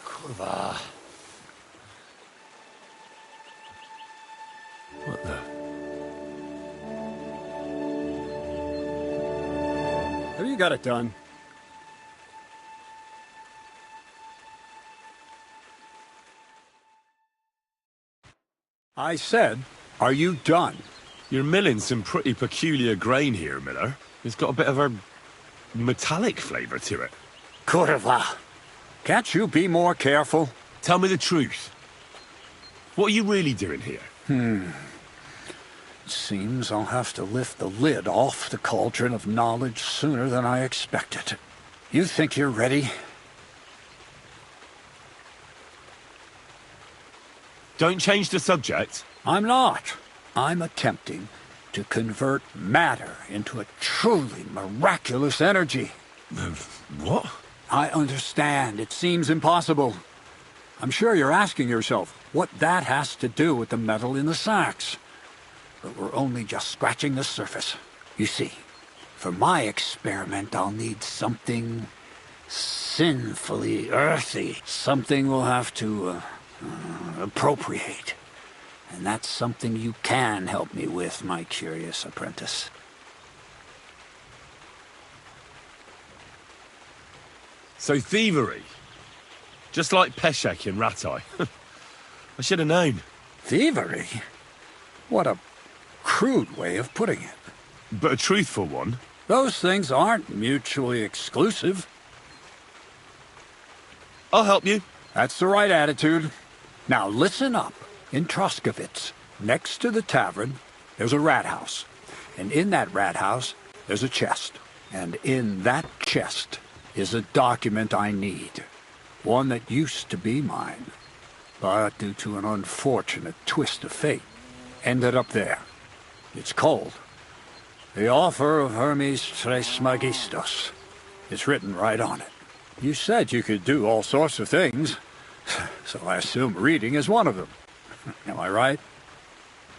Kurwa. What the? Have you got it done? I said, are you done? You're milling some pretty peculiar grain here, Miller. It's got a bit of a metallic flavour to it. Kurwa. Can't you be more careful? Tell me the truth. What are you really doing here? It seems I'll have to lift the lid off the cauldron of knowledge sooner than I expected. You think you're ready? Don't change the subject. I'm not. I'm attempting to convert matter into a truly miraculous energy. What? I understand. It seems impossible. I'm sure you're asking yourself what that has to do with the metal in the sacks. But we're only just scratching the surface. You see, for my experiment, I'll need something sinfully earthy. Something we'll have to appropriate. And that's something you can help me with, my curious apprentice. So thievery. Just like Peshek in Ratai. I should have known. Thievery? What a crude way of putting it. But a truthful one. Those things aren't mutually exclusive. I'll help you. That's the right attitude. Now listen up. In Troskovitz, next to the tavern, there's a rat house. And in that rat house, there's a chest. And in that chest is a document I need. One that used to be mine. But due to an unfortunate twist of fate, ended up there. It's called The Offer of Hermes Trismegistos. It's written right on it. You said you could do all sorts of things, so I assume reading is one of them. Am I right?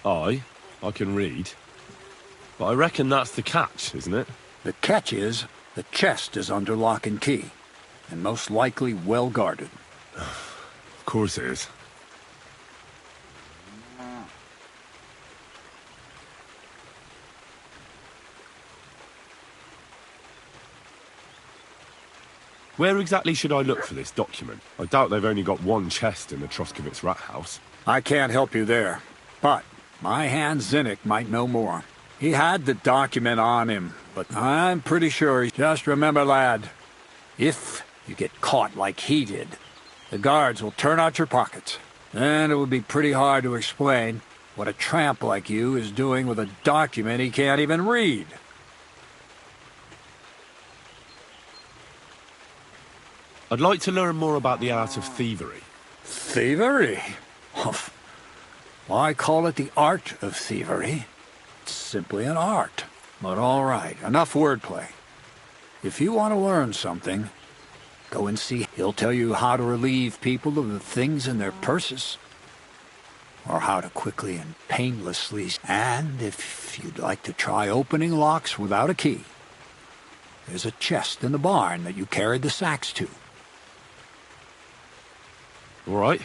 I can read. But I reckon that's the catch, isn't it? The catch is, the chest is under lock and key, and most likely well guarded. Of course it is. Where exactly should I look for this document? I doubt they've only got one chest in the Troskovitz rat house. I can't help you there, but my hand Zinnik might know more. He had the document on him, but I'm pretty sure. Just remember, lad, if you get caught like he did, the guards will turn out your pockets. Then it would be pretty hard to explain what a tramp like you is doing with a document he can't even read. I'd like to learn more about the art of thievery. Thievery? Why call it the art of thievery? It's simply an art. But all right, enough wordplay. If you want to learn something, go and see. He'll tell you how to relieve people of the things in their purses. Or how to quickly and painlessly. And if you'd like to try opening locks without a key, there's a chest in the barn that you carried the sacks to. All right.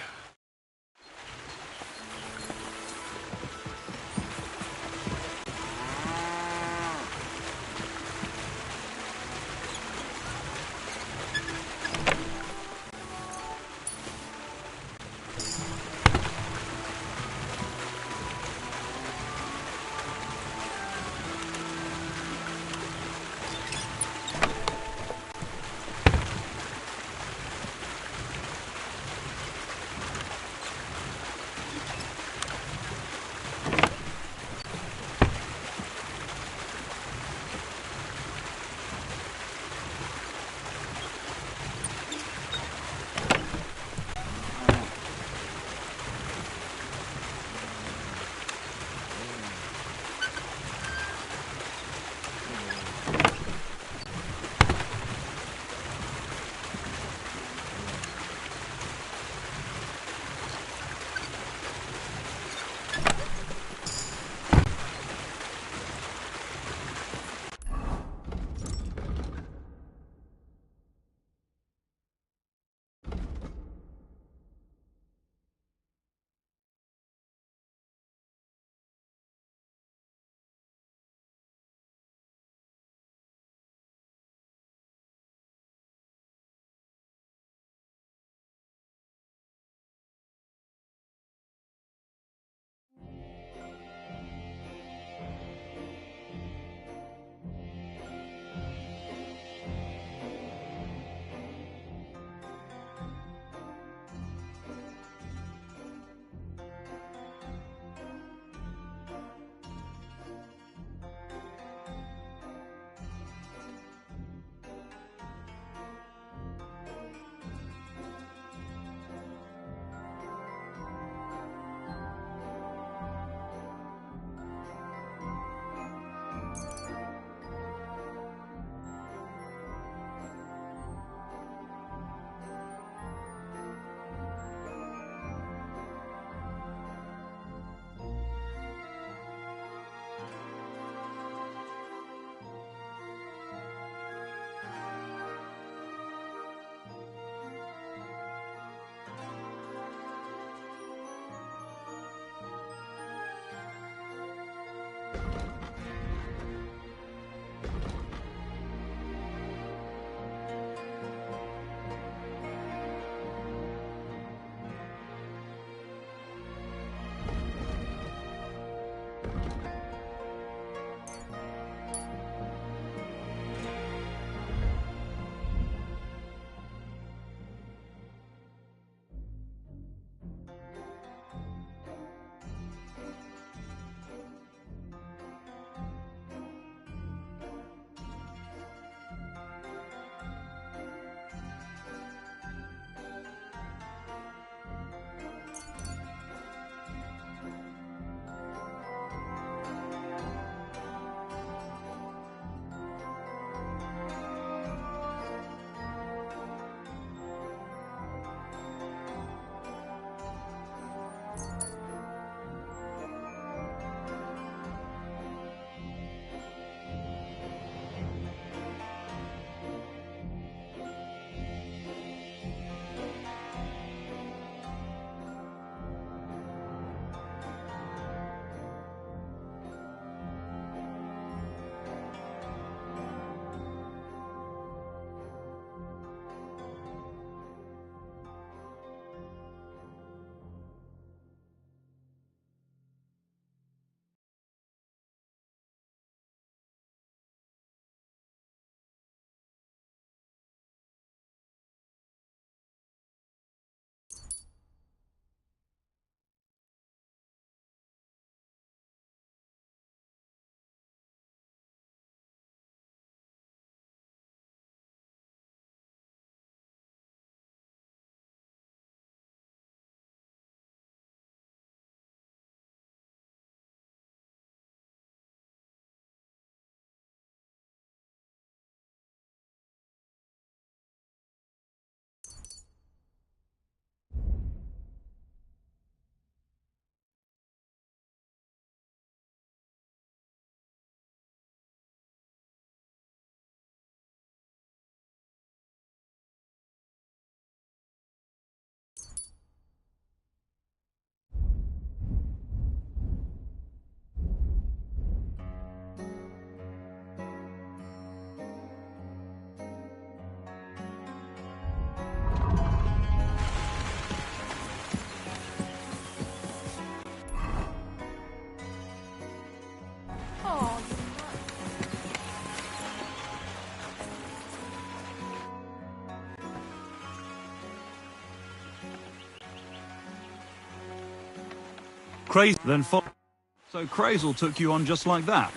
Crazy then So Crazel took you on just like that.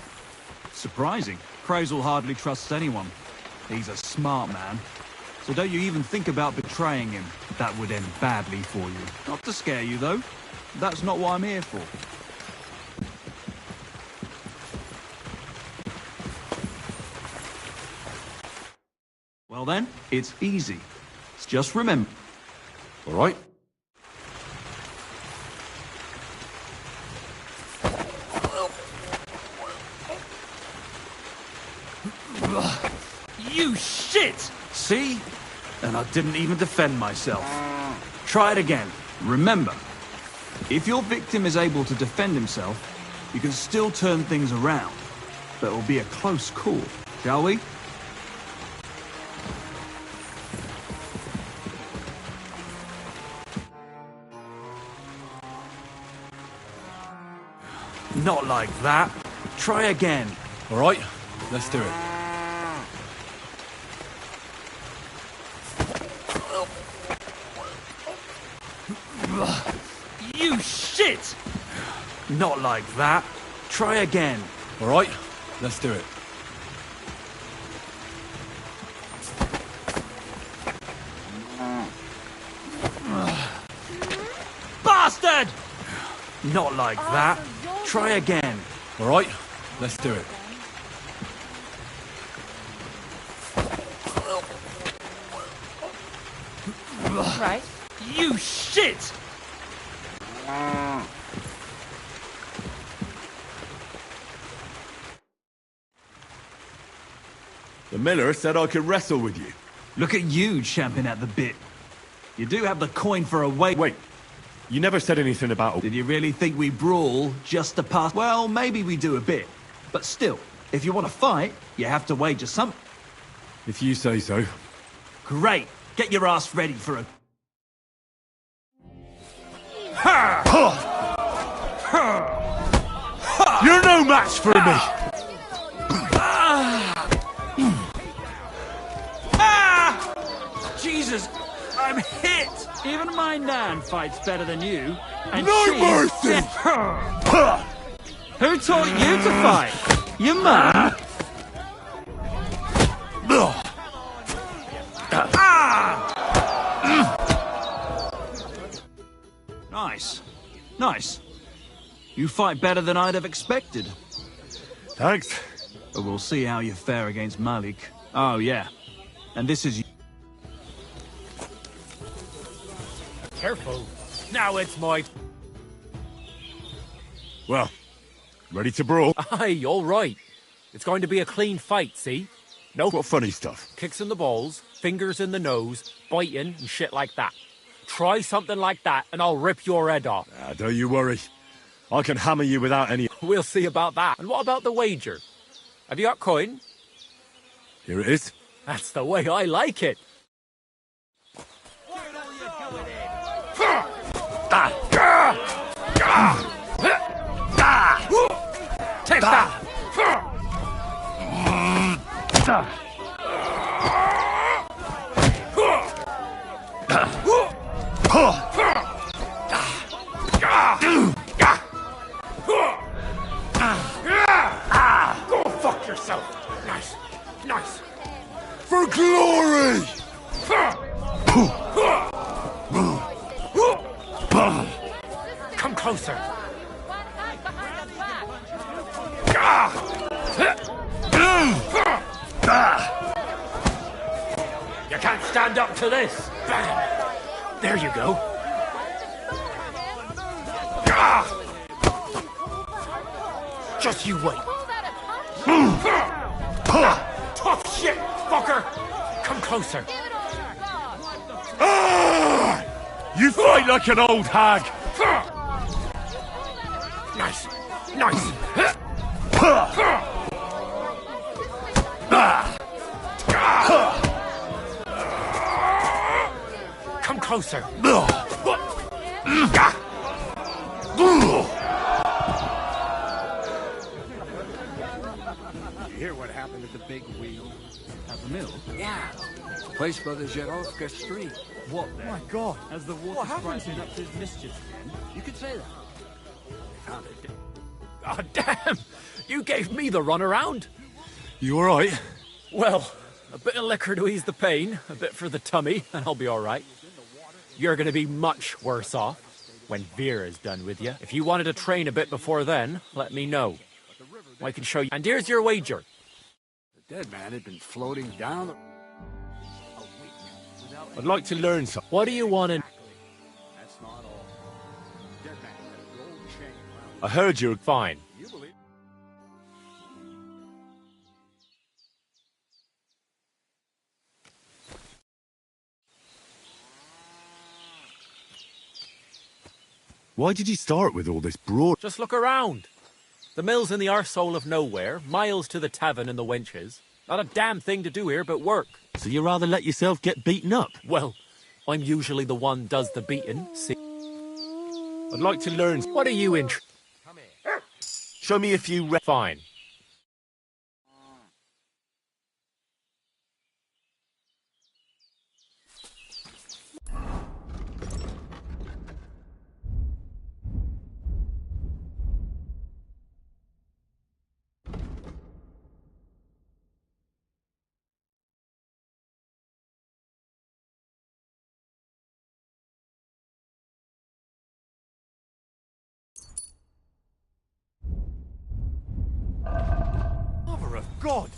Surprising. Crazel hardly trusts anyone. He's a smart man. So don't you even think about betraying him. That would end badly for you. Not to scare you, though. That's not what I'm here for. Well then, it's easy. Just remember. All right. You shit! See? And I didn't even defend myself. Try it again. Remember, if your victim is able to defend himself, you can still turn things around. But it'll be a close call, shall we? Not like that. Try again. All right, let's do it. You shit! Not like that. Try again. All right, let's do it. Bastard! Not like that. Try again. All right, let's do it. Right. You shit! The miller said I could wrestle with you. Look at you champing at the bit. You do have the coin for a weight. Wait, you never said anything about... Did you really think we brawl just to pass? Well, maybe we do a bit. But still, if you want to fight, you have to wager something. If you say so. Great. Get your ass ready for a... You're no match for me! Jesus, I'm hit! Even my Nan fights better than you. And No she's mercy! Who taught you to fight? Your mum? Nice. Nice. You fight better than I'd have expected. Thanks. But we'll see how you fare against Malik. Oh, yeah. And this is... Careful. Now it's my... Well, ready to brawl? Aye, all right. It's going to be a clean fight, see? No What funny stuff? kicks in the balls, fingers in the nose, biting and shit like that. Try something like that and I'll rip your head off. Don't you worry. I can hammer you without any... We'll see about that. And what about the wager? Have you got coin? Here it is. That's the way I like it. Take that! Go fuck yourself! Nice, nice. For glory! Come closer. You can't stand up to this. Bang. There you go. Just you wait. Tough shit, fucker. Come closer. You fight like an old hag. Nice, nice. Come closer. You hear what happened at the big wheel? At the mill? Yeah. Place by the Zherovka Street. What then? My God. Has the water sprite been up to his mischief again? You could say that. found it. Oh, damn! You gave me the runaround. You all right? Well, a bit of liquor to ease the pain, a bit for the tummy, and I'll be all right. You're going to be much worse off when Vera's done with you. If you wanted to train a bit before then, let me know. I can show you. And here's your wager. The dead man had been floating down the... I'd like to learn something. What do you want in... That's not all. The dead man had a gold chain around... I heard you're fine. You believe... Why did you start with all this broad? Just look around. The mill's in the arsehole of nowhere, miles to the tavern and the wenches. Not a damn thing to do here but work. So you rather let yourself get beaten up? Well, I'm usually the one does the beating. See? I'd like to learn. What are you in? Come here. Show me a few. Fine. Mother of God!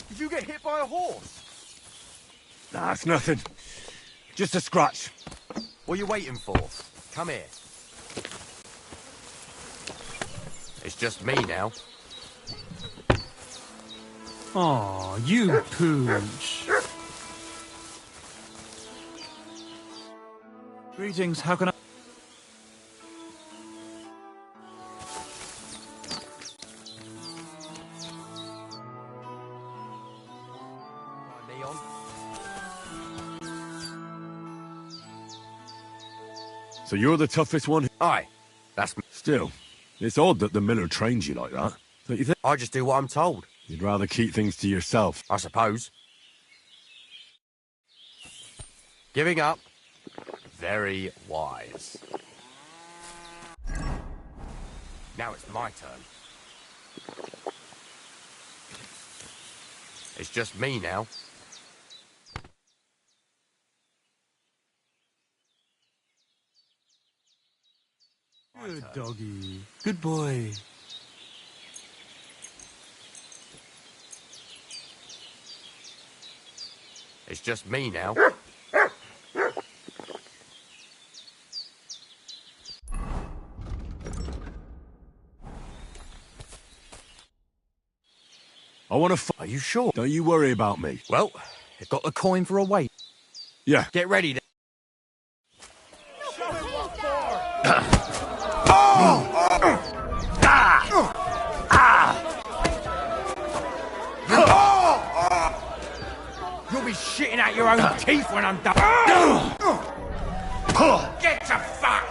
Did you get hit by a horse? Nah, it's nothing. Just a scratch. What are you waiting for? Come here. It's just me now. Aw, you pooch. Greetings, how can I... So you're the toughest one? Aye, that's me. Still, it's odd that the miller trains you like that, don't you think? I just do what I'm told. You'd rather keep things to yourself. I suppose. Giving up. Very wise. Now it's my turn. It's just me now. Good doggy. Good boy. It's just me now. I want to. Are you sure? Don't you worry about me. Well, you've got the coin for a wait. Yeah. Get ready then. You'll be shitting out your own teeth when I'm done. Get to fuck!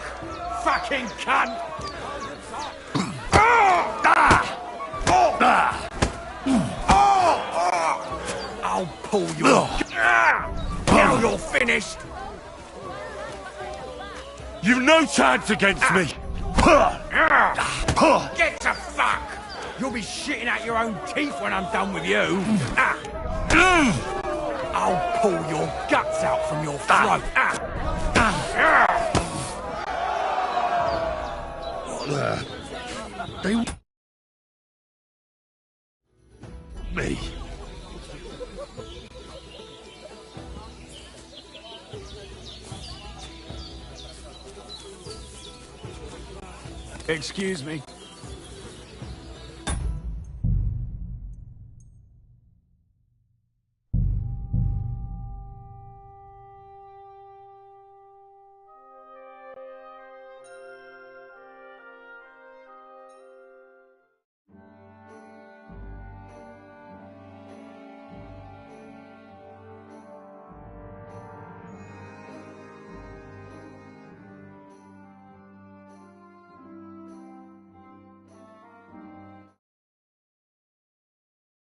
Fucking cunt! I'll pull you. Now you're finished. You've no chance against me. Get to fuck! You'll be shitting out your own teeth when I'm done with you. I'll pull your guts out from your throat. Me. Excuse me.